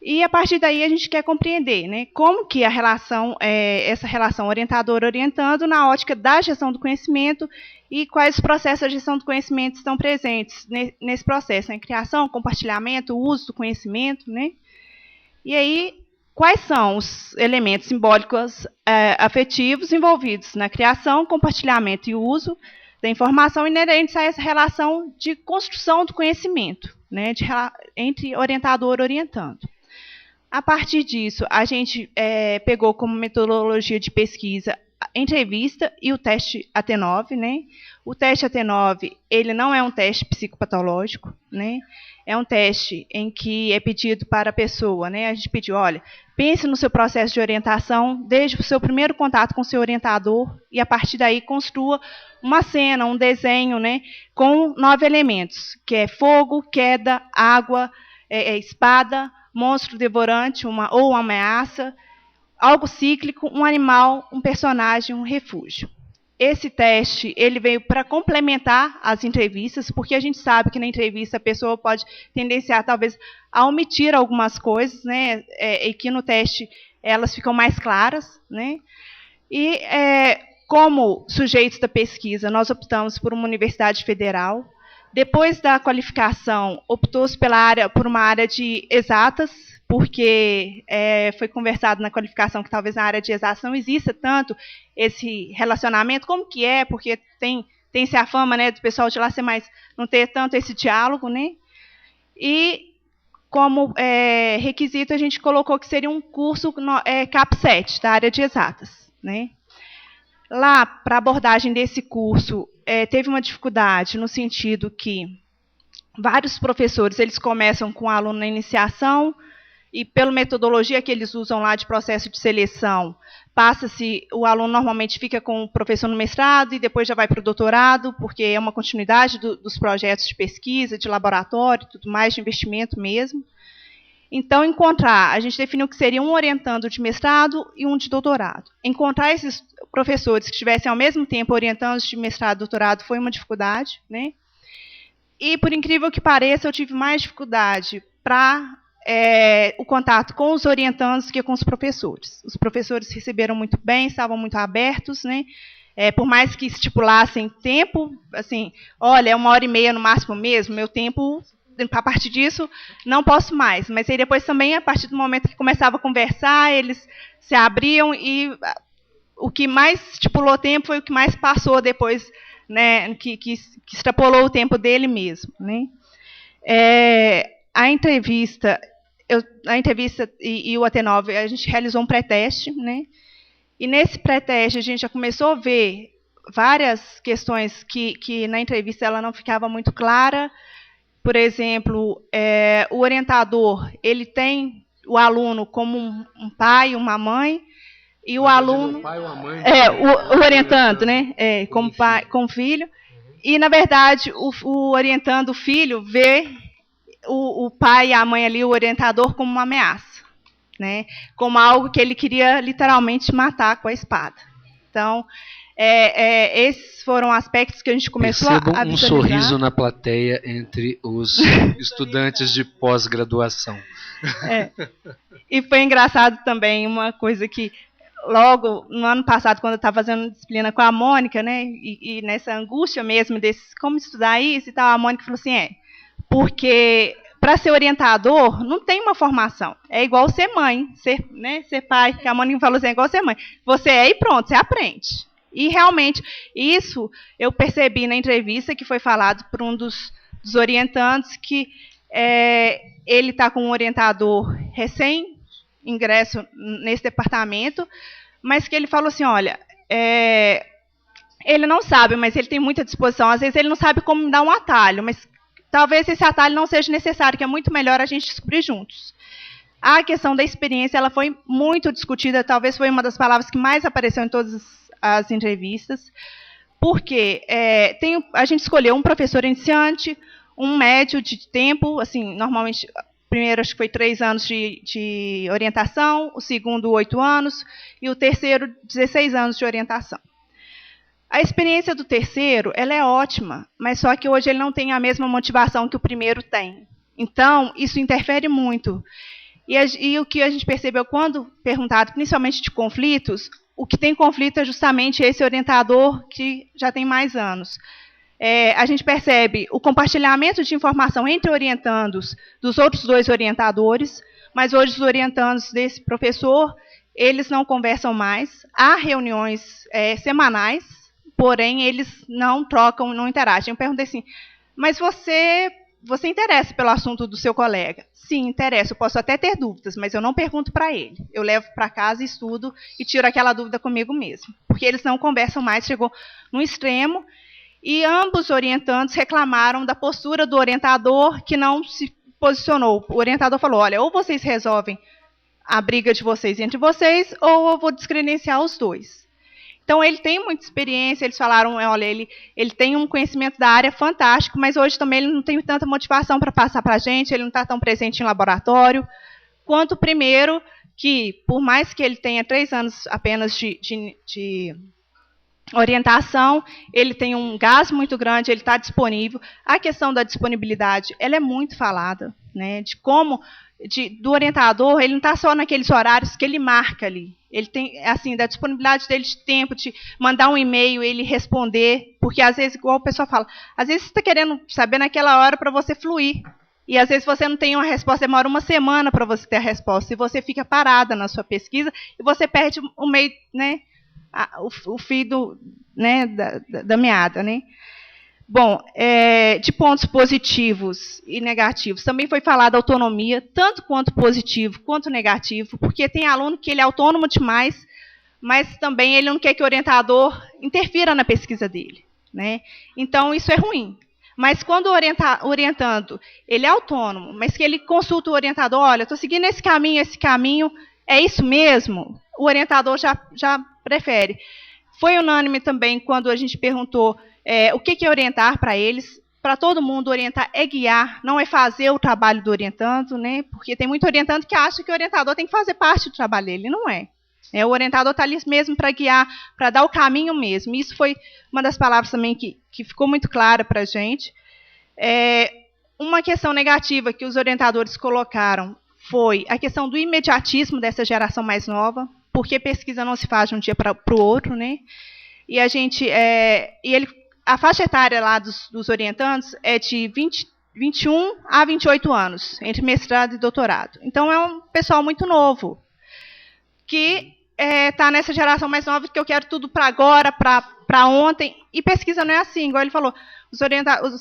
E, a partir daí, a gente quer compreender, né, como que essa relação orientador-orientando na ótica da gestão do conhecimento e quais os processos de gestão do conhecimento estão presentes nesse processo, né, criação, compartilhamento, uso do conhecimento, né. E aí, quais são os elementos simbólicos afetivos envolvidos na criação, compartilhamento e uso da informação inerentes a essa relação de construção do conhecimento, né, entre orientador e orientando. A partir disso, a gente pegou como metodologia de pesquisa a entrevista e o teste AT9, né? O teste AT9, ele não é um teste psicopatológico, né? É um teste em que é pedido para a pessoa, né? A gente pediu, olha, pense no seu processo de orientação desde o seu primeiro contato com o seu orientador e, a partir daí, construa uma cena, um desenho, né? Com 9 elementos, que é fogo, queda, água, espada, monstro devorante, ou uma ameaça, algo cíclico, um animal, um personagem, um refúgio. Esse teste ele veio para complementar as entrevistas, porque a gente sabe que na entrevista a pessoa pode tendenciar, talvez, a omitir algumas coisas, né, e que no teste elas ficam mais claras, né. E, como sujeitos da pesquisa, nós optamos por uma universidade federal. Depois da qualificação, optou-se por uma área de exatas, porque foi conversado na qualificação que talvez na área de exatas não exista tanto esse relacionamento, como que é, porque tem-se a fama, né, do pessoal de lá não ter tanto esse diálogo, né? E, como requisito, a gente colocou que seria um curso CAP7, da área de exatas, né? Lá, para a abordagem desse curso, teve uma dificuldade no sentido que vários professores eles começam com o aluno na iniciação e, pela metodologia que eles usam lá de processo de seleção, o aluno normalmente fica com o professor no mestrado e depois já vai para o doutorado, porque é uma continuidade dos projetos de pesquisa, de laboratório, tudo mais, de investimento mesmo. Então, a gente definiu que seria um orientando de mestrado e um de doutorado. Encontrar esses professores que estivessem ao mesmo tempo orientando de mestrado e doutorado foi uma dificuldade, né? E, por incrível que pareça, eu tive mais dificuldade para o contato com os orientandos que com os professores. Os professores receberam muito bem, estavam muito abertos, né? Por mais que estipulassem tempo, assim, olha, é 1h30 no máximo mesmo, meu tempo, a partir disso, não posso mais. Mas aí depois também, a partir do momento que começava a conversar, eles se abriam e o que mais estipulou tempo foi o que mais passou depois, né, que extrapolou o tempo dele mesmo, né? A entrevista e o AT9, a gente realizou um pré-teste, né? E nesse pré-teste a gente já começou a ver várias questões que na entrevista ela não ficava muito clara. Por exemplo, o orientador ele tem o aluno como um pai, uma mãe, e o aluno, o pai ou a mãe, o orientando, né, como pai, como filho. E, na verdade, o orientando, o filho, vê o pai e a mãe ali, o orientador, como uma ameaça, né? Como algo que ele queria literalmente matar com a espada. Então, esses foram aspectos que a gente começou a visualizar. Um sorriso na plateia entre os estudantes de pós-graduação. E foi engraçado também uma coisa que, logo no ano passado, quando eu estava fazendo disciplina com a Mônica, né, e nessa angústia mesmo desse como estudar isso e tal, a Mônica falou assim, porque para ser orientador não tem uma formação, é igual ser mãe, ser pai, que a Mônica falou assim, é igual ser mãe, você e pronto, você aprende. E realmente, isso eu percebi na entrevista que foi falado por um dos orientantes, que ele está com um orientador recém-ingresso nesse departamento, mas que ele falou assim, olha, ele não sabe, mas ele tem muita disposição, às vezes ele não sabe como dar um atalho, mas talvez esse atalho não seja necessário, que é muito melhor a gente descobrir juntos. A questão da experiência ela foi muito discutida, talvez foi uma das palavras que mais apareceu em todas as entrevistas, Porque a gente escolheu um professor iniciante, um médio de tempo, assim, normalmente, primeiro acho que foi 3 anos de orientação, o segundo 8 anos, e o terceiro 16 anos de orientação. A experiência do terceiro, ela é ótima, mas só que hoje ele não tem a mesma motivação que o primeiro tem. Então, isso interfere muito. E o que a gente percebeu quando perguntado, principalmente de conflitos, o que tem conflito é justamente esse orientador que já tem mais anos. A gente percebe o compartilhamento de informação entre orientandos dos outros 2 orientadores, mas hoje os orientandos desse professor, eles não conversam mais. Há reuniões semanais, porém eles não trocam, não interagem. Eu perguntei assim, mas você interessa pelo assunto do seu colega? Sim, interessa. Eu posso até ter dúvidas, mas eu não pergunto para ele. Eu levo para casa, estudo e tiro aquela dúvida comigo mesmo. Porque eles não conversam mais, chegou no extremo. E ambos orientandos reclamaram da postura do orientador que não se posicionou. O orientador falou, olha, ou vocês resolvem a briga de vocês entre vocês, ou eu vou descredenciar os 2. Então, ele tem muita experiência, eles falaram, olha, ele tem um conhecimento da área fantástico, mas hoje também ele não tem tanta motivação para passar para a gente, ele não está tão presente em laboratório, quanto o primeiro, que, por mais que ele tenha 3 anos apenas de orientação, ele tem um gás muito grande, ele está disponível. A questão da disponibilidade, ela é muito falada, né, de como, do orientador, ele não está só naqueles horários que ele marca ali. Ele tem, assim, da disponibilidade dele de tempo, de mandar um e-mail, ele responder, porque às vezes, igual o pessoal fala, às vezes você está querendo saber naquela hora para você fluir, e às vezes você não tem uma resposta, demora 1 semana para você ter a resposta, e você fica parada na sua pesquisa, e você perde o meio, né, o fio né, da meada, né. Bom, de pontos positivos e negativos, também foi falada autonomia, tanto quanto positivo quanto negativo, porque tem aluno que ele é autônomo demais, mas também ele não quer que o orientador interfira na pesquisa dele, né? Então, isso é ruim. Mas quando o orientando, ele é autônomo, mas que ele consulta o orientador, olha, estou seguindo esse caminho, é isso mesmo? O orientador já prefere. Foi unânime também quando a gente perguntou o que é orientar para eles. Para todo mundo, orientar é guiar, não é fazer o trabalho do orientando, né? Porque tem muito orientando que acha que o orientador tem que fazer parte do trabalho dele, não é. O orientador está ali mesmo para guiar, para dar o caminho mesmo. Isso foi uma das palavras também que ficou muito clara para a gente. Uma questão negativa que os orientadores colocaram foi a questão do imediatismo dessa geração mais nova, porque pesquisa não se faz de um dia para o outro, né? E a faixa etária lá dos orientandos é de 21 a 28 anos, entre mestrado e doutorado. Então, é um pessoal muito novo, que está nessa geração mais nova, que eu quero tudo para agora, para ontem, e pesquisa não é assim, igual ele falou. Os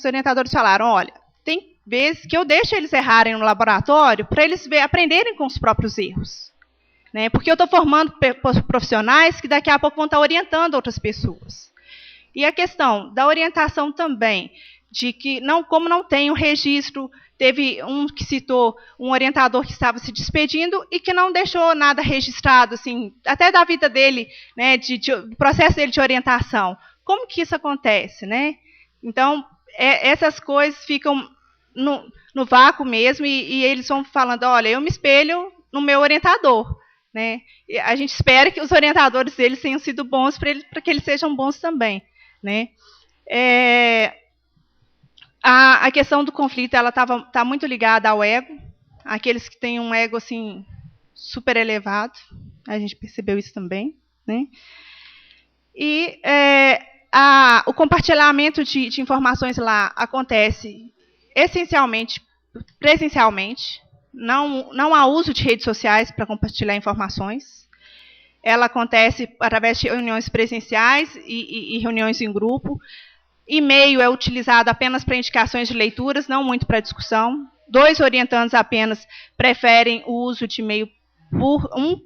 orientadores falaram, olha, tem vezes que eu deixo eles errarem no laboratório para eles aprenderem com os próprios erros. Né? Porque eu estou formando profissionais que daqui a pouco vão estar orientando outras pessoas. E a questão da orientação também, de que, como não tem um registro, teve um que citou um orientador que estava se despedindo e que não deixou nada registrado, assim, até da vida dele, né, do processo dele de orientação. Como que isso acontece? Né? Então, essas coisas ficam no vácuo mesmo, e eles vão falando, olha, eu me espelho no meu orientador. Né? E a gente espera que os orientadores deles tenham sido bons para que eles sejam bons também. Né? A questão do conflito está muito ligada ao ego, aqueles que têm um ego assim, super elevado, a gente percebeu isso também. Né? E o compartilhamento de informações lá acontece essencialmente presencialmente. Não há uso de redes sociais para compartilhar informações. Ela acontece através de reuniões presenciais e reuniões em grupo. E-mail é utilizado apenas para indicações de leituras, não muito para discussão. 2 orientandos apenas preferem o uso de e-mail,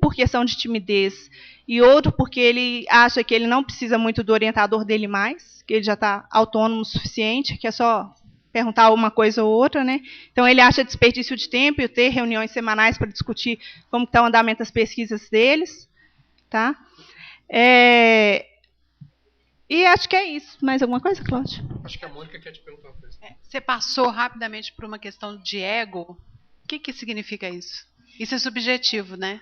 por questão de timidez, e outro porque ele acha que ele não precisa muito do orientador dele mais, que ele já está autônomo o suficiente, que é só perguntar uma coisa ou outra, né? Então, ele acha desperdício de tempo e ter reuniões semanais para discutir como está o andamento das pesquisas deles. Tá? E acho que é isso. Mais alguma coisa, Cláudia? Acho que a Mônica quer te perguntar uma coisa. Você passou rapidamente por uma questão de ego. O que significa isso? Isso é subjetivo, né?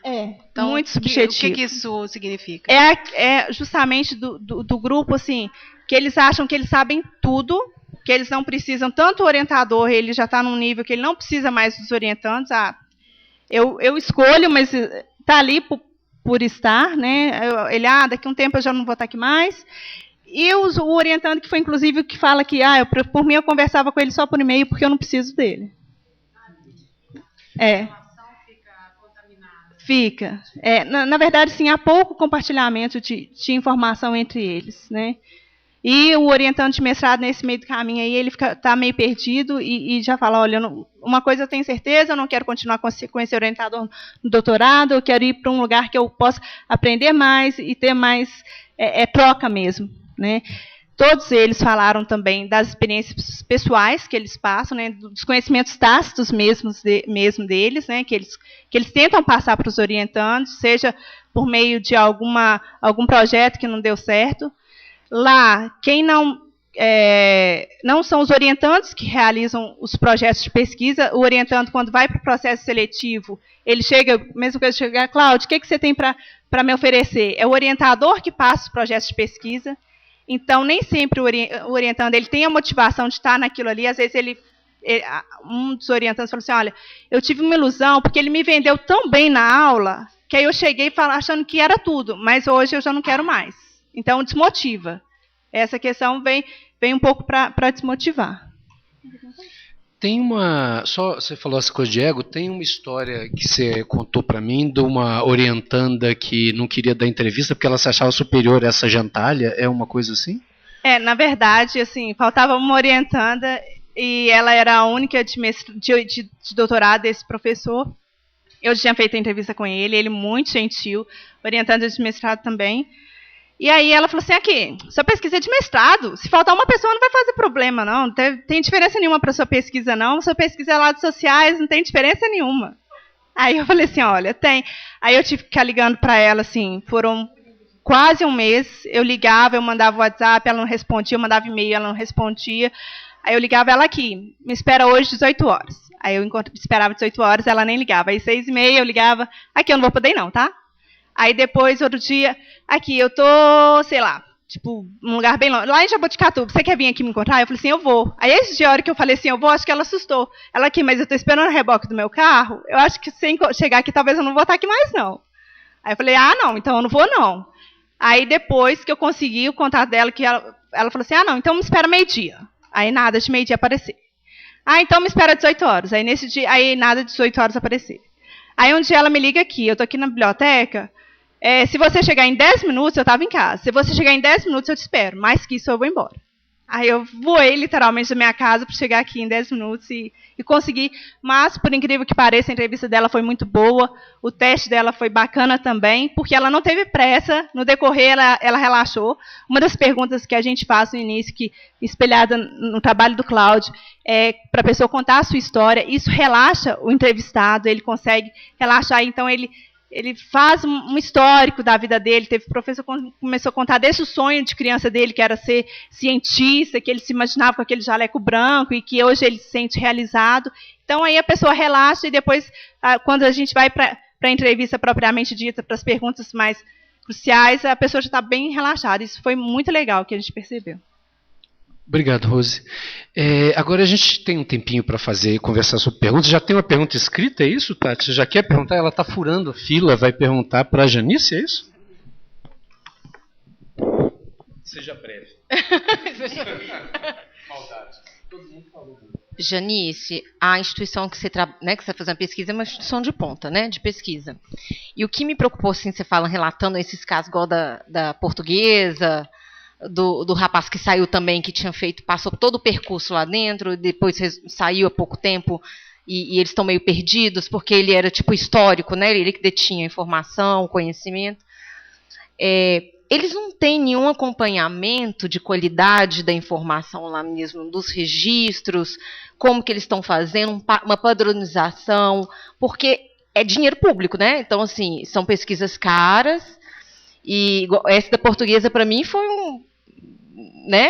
Então, muito subjetivo. O que isso significa? É justamente do grupo, assim, que eles acham que eles sabem tudo, que eles não precisam, tanto o orientador, ele já está num nível que ele não precisa mais dos orientandos. Eu escolho, mas está ali por estar, né? Ele, daqui a um tempo eu já não vou estar aqui mais. E o orientando, que foi inclusive o que fala que, por mim eu conversava com ele só por e-mail, porque eu não preciso dele. Fica. Na verdade, sim, há pouco compartilhamento de informação entre eles, né? E o orientando de mestrado, nesse meio do caminho aí, ele está meio perdido e já fala, olha, uma coisa eu tenho certeza, eu não quero continuar com esse orientador no doutorado, eu quero ir para um lugar que eu possa aprender mais e ter mais troca mesmo, né? Todos eles falaram também das experiências pessoais que eles passam, né, dos conhecimentos tácitos mesmo deles, né, que eles tentam passar para os orientandos, seja por meio de algum projeto que não deu certo. Lá, quem não são os orientandos que realizam os projetos de pesquisa. O orientando, quando vai para o processo seletivo, ele chega, mesmo que ele chegar, Cláudia, o que você tem para me oferecer? É o orientador que passa os projetos de pesquisa. Então, nem sempre o orientando ele tem a motivação de estar naquilo ali. Às vezes, um dos orientandos falou assim, olha, eu tive uma ilusão, porque ele me vendeu tão bem na aula, que aí eu cheguei achando que era tudo, mas hoje eu já não quero mais. Então, desmotiva. Essa questão vem um pouco para desmotivar. Tem você falou essa coisa de ego, tem uma história que você contou para mim de uma orientanda que não queria dar entrevista porque ela se achava superior a essa gentalha, é uma coisa assim? Na verdade, assim, faltava uma orientanda e ela era a única de doutorado desse professor. Eu tinha feito a entrevista com ele muito gentil, orientanda de mestrado também. E aí ela falou assim, aqui, sua pesquisa é de mestrado, se faltar uma pessoa não vai fazer problema, não tem diferença nenhuma para sua pesquisa, não. Sua pesquisa é lá de sociais, não tem diferença nenhuma. Aí eu falei assim, olha, tem. Aí eu tive que ficar ligando para ela, assim, foram quase um mês. Eu ligava, eu mandava WhatsApp, ela não respondia, eu mandava e-mail, ela não respondia. Aí eu ligava ela aqui, me espera hoje 18 horas. Aí eu esperava 18 horas, ela nem ligava. Aí 6h30 eu ligava, aqui eu não vou poder não, tá? Aí depois, outro dia, aqui, eu tô, sei lá, tipo, num lugar bem longe, lá em Jaboticatuba, você quer vir aqui me encontrar? Eu falei assim, eu vou. Aí esse dia, a hora que eu falei assim, eu vou, acho que ela assustou. Ela aqui, mas eu tô esperando o reboque do meu carro, eu acho que se chegar aqui, talvez eu não vou estar aqui mais, não. Aí eu falei, não, então eu não vou, não. Aí depois que eu consegui o contato dela, que ela falou assim, não, então me espera meio-dia. Aí nada de meio-dia aparecer. Então me espera 18 horas. Aí nesse dia, nada de 18 horas aparecer. Aí um dia ela me liga aqui, eu tô aqui na biblioteca, se você chegar em 10 minutos, eu estava em casa. Se você chegar em 10 minutos, eu te espero. Mais que isso, eu vou embora. Aí eu voei, literalmente, da minha casa para chegar aqui em 10 minutos e conseguir. Mas, por incrível que pareça, a entrevista dela foi muito boa. O teste dela foi bacana também, porque ela não teve pressa. No decorrer, ela relaxou. Uma das perguntas que a gente faz no início, espelhada no trabalho do Cláudio, é para a pessoa contar a sua história. Isso relaxa o entrevistado, ele consegue relaxar. Então, ele faz um histórico da vida dele. Teve professor que começou a contar desde o sonho de criança dele, que era ser cientista, que ele se imaginava com aquele jaleco branco e que hoje ele se sente realizado. Então, aí a pessoa relaxa e depois, quando a gente vai para a entrevista propriamente dita, para as perguntas mais cruciais, a pessoa já está bem relaxada. Isso foi muito legal que a gente percebeu. Obrigado, Rose. Agora a gente tem um tempinho para conversar sobre perguntas. Já tem uma pergunta escrita, é isso, Tati? Você já quer perguntar? Ela está furando a fila, vai perguntar para a Janice, é isso? Seja breve. Janice, a instituição que você vai fazer uma pesquisa é uma instituição de ponta, né, de pesquisa. E o que me preocupou, assim, você fala, relatando esses casos igual da portuguesa, do rapaz que saiu também, que tinha passou todo o percurso lá dentro, depois saiu há pouco tempo, e eles estão meio perdidos, porque ele era tipo histórico, né? Ele que detinha informação, conhecimento. Eles não têm nenhum acompanhamento de qualidade da informação lá mesmo, dos registros, como que eles estão fazendo, uma padronização, porque é dinheiro público, né? Então, assim, são pesquisas caras, e essa da portuguesa, para mim, foi né,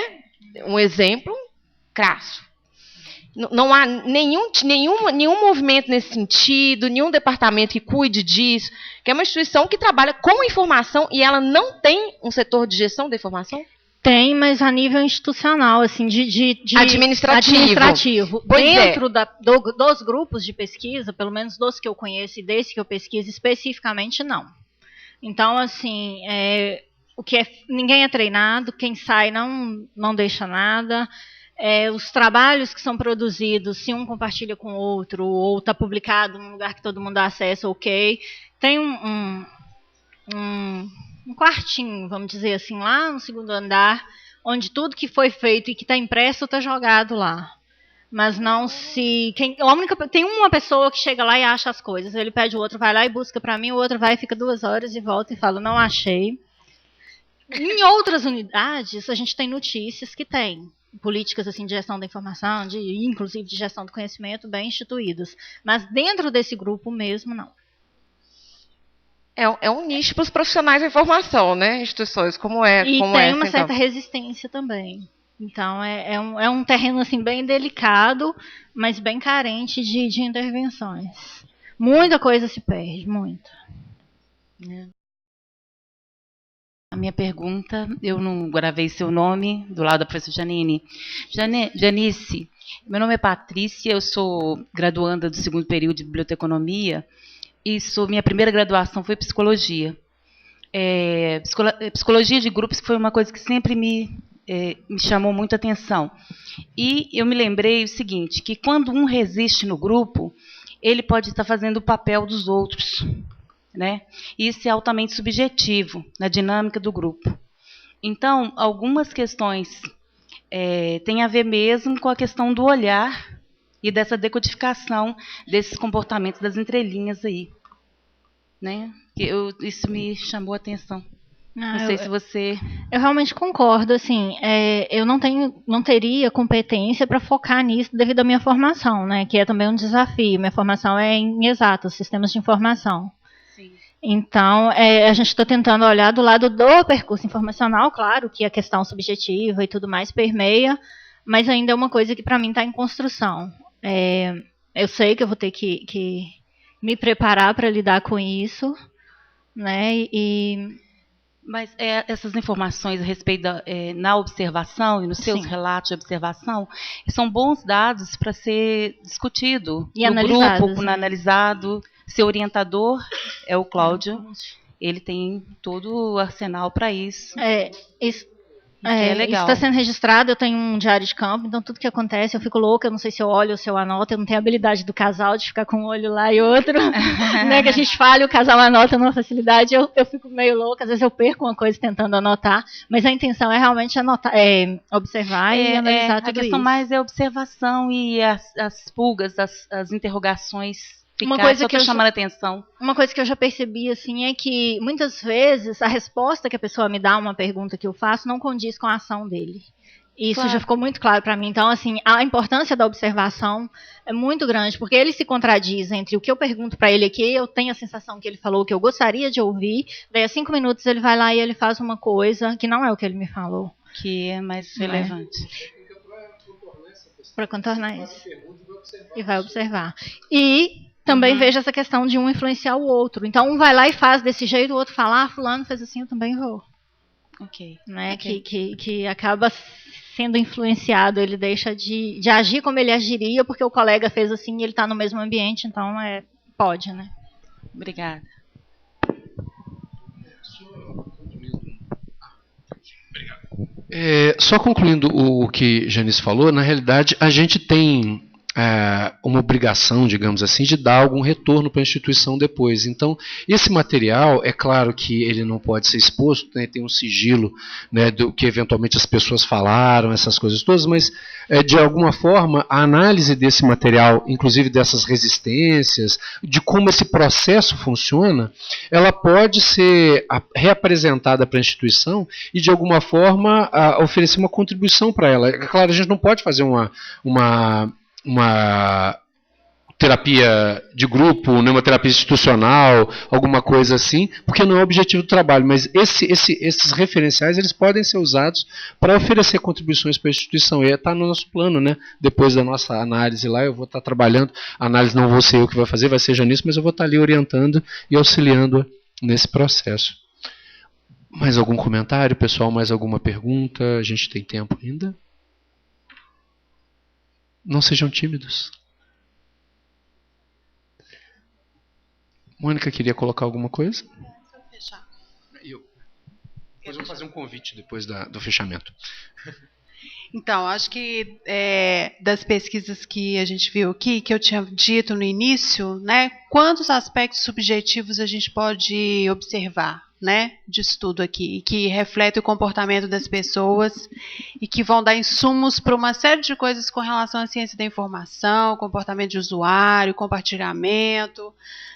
um exemplo crasso. Não há nenhum movimento nesse sentido, nenhum departamento que cuide disso, que é uma instituição que trabalha com informação e ela não tem um setor de gestão da informação? Tem, mas a nível institucional, assim, de administrativo. Dentro dos grupos de pesquisa, pelo menos dos que eu conheço e desse que eu pesquiso especificamente, não. Então, assim, ninguém é treinado, quem sai não deixa nada. Os trabalhos que são produzidos, se um compartilha com o outro, ou está publicado num lugar que todo mundo dá acesso, ok. Tem um quartinho, vamos dizer assim, lá no segundo andar, onde tudo que foi feito e que está impresso está jogado lá. Mas não se... tem uma pessoa que chega lá e acha as coisas. Ele pede, o outro vai lá e busca para mim, o outro vai e fica 2 horas e volta e fala, não achei. Em outras unidades, a gente tem notícias que tem políticas assim, de gestão da informação, inclusive de gestão do conhecimento, bem instituídas. Mas dentro desse grupo mesmo, não. É um nicho para os profissionais da informação, né? Instituições como essa. E tem uma certa resistência também. Então, é um terreno assim, bem delicado, mas bem carente de intervenções. Muita coisa se perde, muito. A minha pergunta, eu não gravei seu nome, do lado da professora Janine. Janice, meu nome é Patrícia, eu sou graduanda do 2º período de biblioteconomia e minha primeira graduação foi psicologia. Psicologia de grupos foi uma coisa que sempre me chamou muita atenção. E eu me lembrei o seguinte, que quando um resiste no grupo, ele pode estar fazendo o papel dos outros. Né? Isso é altamente subjetivo na dinâmica do grupo. Então, algumas questões têm a ver mesmo com a questão do olhar e dessa decodificação desses comportamentos das entrelinhas aí. Né? Isso me chamou a atenção. Não sei se você... Eu realmente concordo. Assim, eu não teria competência para focar nisso devido à minha formação, né? Que é também um desafio. Minha formação é em exatos, sistemas de informação. Então, a gente está tentando olhar do lado do percurso informacional, claro que a questão subjetiva e tudo mais permeia, mas ainda é uma coisa que para mim está em construção. Eu sei que eu vou ter que me preparar para lidar com isso, né? Mas essas informações a respeito na observação e nos seus relatos de observação são bons dados para ser discutido e no grupo, analisado. Seu orientador é o Cláudio, ele tem todo o arsenal para isso. Isso legal. Isso está sendo registrado, eu tenho um diário de campo, então tudo que acontece eu fico louca, eu não sei se eu olho ou se eu anoto, eu não tenho a habilidade do casal de ficar com um olho lá e outro, né, que a gente falha, o casal anota numa facilidade, eu fico meio louca, às vezes eu perco uma coisa tentando anotar, mas a intenção é realmente anotar, observar e analisar tudo isso. A questão mais é a observação e as pulgas, as interrogações. Uma coisa que chamando a atenção. Uma coisa que eu já percebi assim é que muitas vezes a resposta que a pessoa me dá a uma pergunta que eu faço não condiz com a ação dele. Isso já ficou muito claro para mim. Então, assim, a importância da observação é muito grande, porque ele se contradiz entre o que eu pergunto para ele aqui, eu tenho a sensação que ele falou que eu gostaria de ouvir, daí a 5 minutos ele vai lá e ele faz uma coisa que não é o que ele me falou. Que é mais relevante. Para contornar isso. E vai observar. E também vejo essa questão de um influenciar o outro. Então, um vai lá e faz desse jeito, o outro fala, fulano fez assim, eu também vou. Né? Que acaba sendo influenciado, ele deixa de agir como ele agiria, porque o colega fez assim e ele está no mesmo ambiente, então pode, né? Obrigada. Só concluindo o que Janice falou, na realidade a gente tem uma obrigação, digamos assim, de dar algum retorno para a instituição depois. Então, esse material, é claro que ele não pode ser exposto, né, tem um sigilo, né, do que eventualmente as pessoas falaram, essas coisas todas, mas, de alguma forma, a análise desse material, inclusive dessas resistências, de como esse processo funciona, ela pode ser reapresentada para a instituição e, de alguma forma, oferecer uma contribuição para ela. É claro, a gente não pode fazer terapia de grupo, né, uma terapia institucional, alguma coisa assim, porque não é o objetivo do trabalho, mas esses referenciais eles podem ser usados para oferecer contribuições para a instituição, e está no nosso plano, né, depois da nossa análise lá, eu vou estar trabalhando, a análise não vou ser eu que vai fazer, vai ser Janice, mas eu vou estar ali orientando e auxiliando nesse processo. Mais algum comentário, pessoal? Mais alguma pergunta? A gente tem tempo ainda? Não sejam tímidos. Mônica queria colocar alguma coisa? Depois eu vou fazer um convite depois do fechamento. Então, acho que das pesquisas que a gente viu aqui, que eu tinha dito no início, né, quantos aspectos subjetivos a gente pode observar, né, disso tudo aqui, que reflete o comportamento das pessoas e que vão dar insumos para uma série de coisas com relação à ciência da informação, comportamento de usuário, compartilhamento,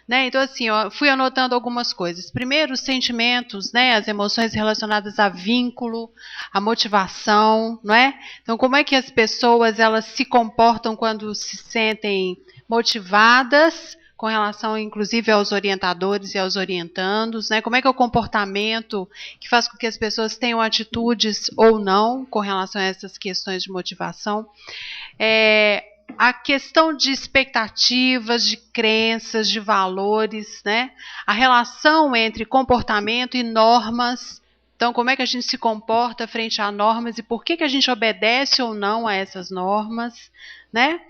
né? Então, assim, eu fui anotando algumas coisas. Primeiro, os sentimentos, né, as emoções relacionadas a vínculo, a motivação, não é? Então, como é que as pessoas elas se comportam quando se sentem motivadas, com relação, inclusive, aos orientadores e aos orientandos, né? Como é que é o comportamento que faz com que as pessoas tenham atitudes ou não com relação a essas questões de motivação. A questão de expectativas, de crenças, de valores, né? A relação entre comportamento e normas. Então, como é que a gente se comporta frente a normas e por que a gente obedece ou não a essas normas, né?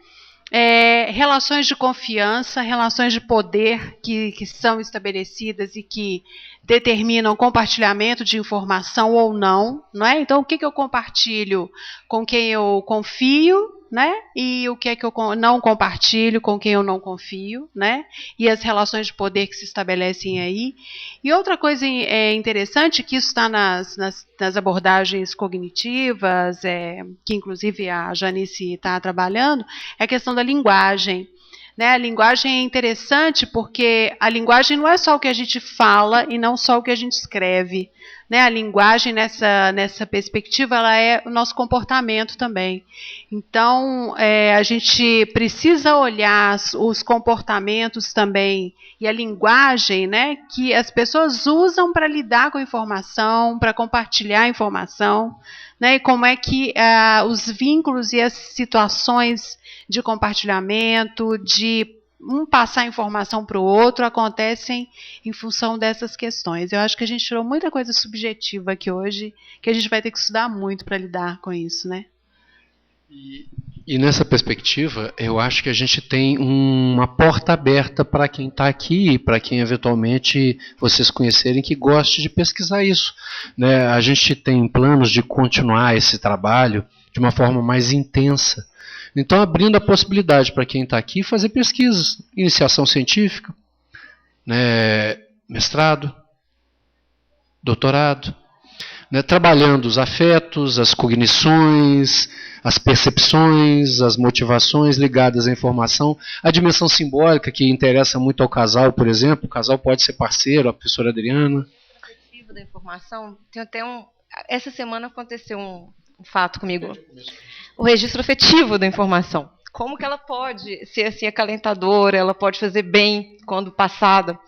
Relações de confiança, relações de poder que são estabelecidas e que determinam compartilhamento de informação ou não, não é? Então, o que eu compartilho com quem eu confio, né? E o que é que eu não compartilho com quem eu não confio, né? E as relações de poder que se estabelecem aí. E outra coisa interessante, que isso está nas abordagens cognitivas, que inclusive a Janice está trabalhando, é a questão da linguagem. Né? A linguagem é interessante porque a linguagem não é só o que a gente fala e não só o que a gente escreve. Né? A linguagem, nessa perspectiva, ela é o nosso comportamento também. Então, a gente precisa olhar os comportamentos também e a linguagem, né, que as pessoas usam para lidar com a informação, para compartilhar a informação, né, e como é que os vínculos e as situações de compartilhamento, de passar informação para o outro, acontecem em função dessas questões. Eu acho que a gente tirou muita coisa subjetiva aqui hoje, que a gente vai ter que estudar muito para lidar com isso, né? E nessa perspectiva, eu acho que a gente tem uma porta aberta para quem está aqui, para quem eventualmente vocês conhecerem que goste de pesquisar isso. Né? A gente tem planos de continuar esse trabalho de uma forma mais intensa. Então, abrindo a possibilidade para quem está aqui fazer pesquisas, iniciação científica, né, mestrado, doutorado, né, trabalhando os afetos, as cognições, as percepções, as motivações ligadas à informação, a dimensão simbólica que interessa muito ao casal, por exemplo, o casal pode ser parceiro, a professora Adriana. Da informação, tem até essa semana aconteceu um fato comigo. O registro afetivo da informação. Como que ela pode ser assim acalentadora, ela pode fazer bem quando passada.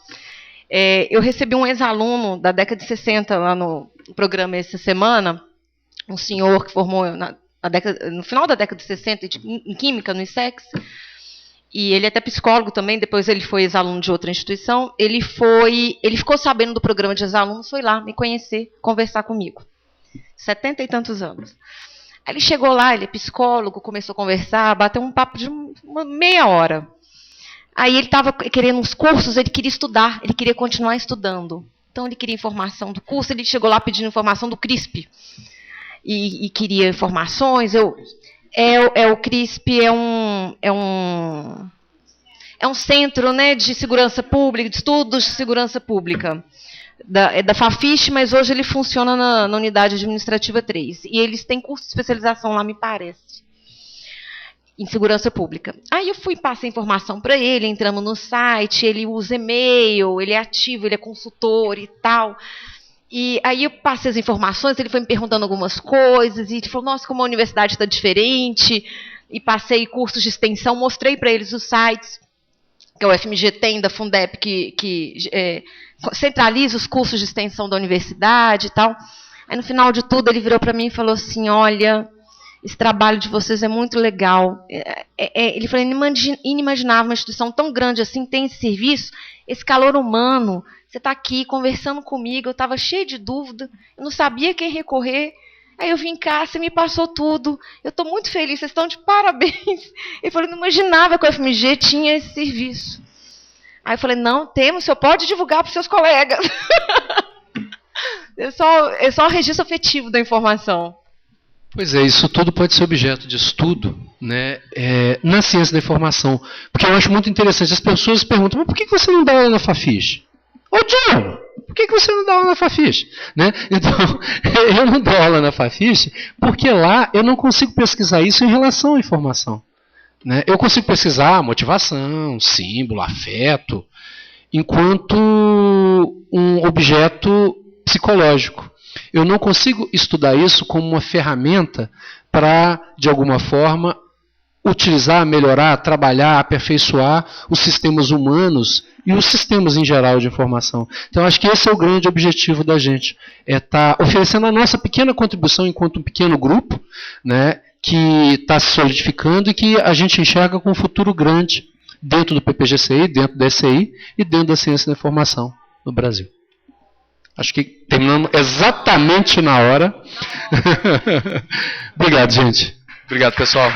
Eu recebi um ex-aluno da década de 60 lá no programa essa semana, um senhor que formou no final da década de 60 em Química, no ISEX, e ele é até psicólogo também, depois ele foi ex-aluno de outra instituição, ele ficou sabendo do programa de ex-alunos, foi lá me conhecer, conversar comigo. 70 e tantos anos. Aí ele chegou lá, ele é psicólogo, começou a conversar, bateu um papo de uma meia hora. Aí ele estava querendo uns cursos, ele queria estudar, ele queria continuar estudando. Então ele queria informação do curso, ele chegou lá pedindo informação do CRISP. E queria informações. O CRISP é um centro, né, de segurança pública, de estudos de segurança pública. É da Fafiche, mas hoje ele funciona na unidade administrativa 3. E eles têm curso de especialização lá, me parece, em segurança pública. Aí eu passei informação para ele, entramos no site, ele usa e-mail, ele é ativo, ele é consultor e tal. E aí eu passei as informações, ele foi me perguntando algumas coisas, e ele falou, nossa, como a universidade está diferente, e passei cursos de extensão, mostrei para eles os sites. que a UFMG tem, da Fundep, que centraliza os cursos de extensão da universidade e tal. Aí, no final de tudo, ele virou para mim e falou assim, olha, esse trabalho de vocês é muito legal. Ele falou, inimaginável uma instituição tão grande assim, tem esse serviço, esse calor humano. Você está aqui conversando comigo, eu estava cheia de dúvida, eu não sabia quem recorrer. Aí eu vim cá, você me passou tudo. Eu estou muito feliz, vocês estão de parabéns. Ele falou, não imaginava que a UFMG tinha esse serviço. Aí eu falei, não, temos, o senhor pode divulgar para os seus colegas. É só o registro afetivo da informação. Pois é, isso tudo pode ser objeto de estudo, né, na ciência da informação. Porque eu acho muito interessante. As pessoas perguntam, mas por que você não dá aula na Fafiche? Ô, John, por que você não dá aula na Fafiche? Né? Então, eu não dou aula na Fafiche porque lá eu não consigo pesquisar isso em relação à informação. Né? Eu consigo pesquisar motivação, símbolo, afeto, enquanto um objeto psicológico. Eu não consigo estudar isso como uma ferramenta para, de alguma forma, utilizar, melhorar, trabalhar, aperfeiçoar os sistemas humanos e os sistemas em geral de informação. Então, acho que esse é o grande objetivo da gente, é estar oferecendo a nossa pequena contribuição enquanto um pequeno grupo, né, que está se solidificando e que a gente enxerga com um futuro grande dentro do PPGCI, dentro da SCI e dentro da ciência da informação no Brasil. Acho que terminamos exatamente na hora. Obrigado, gente. Obrigado, pessoal.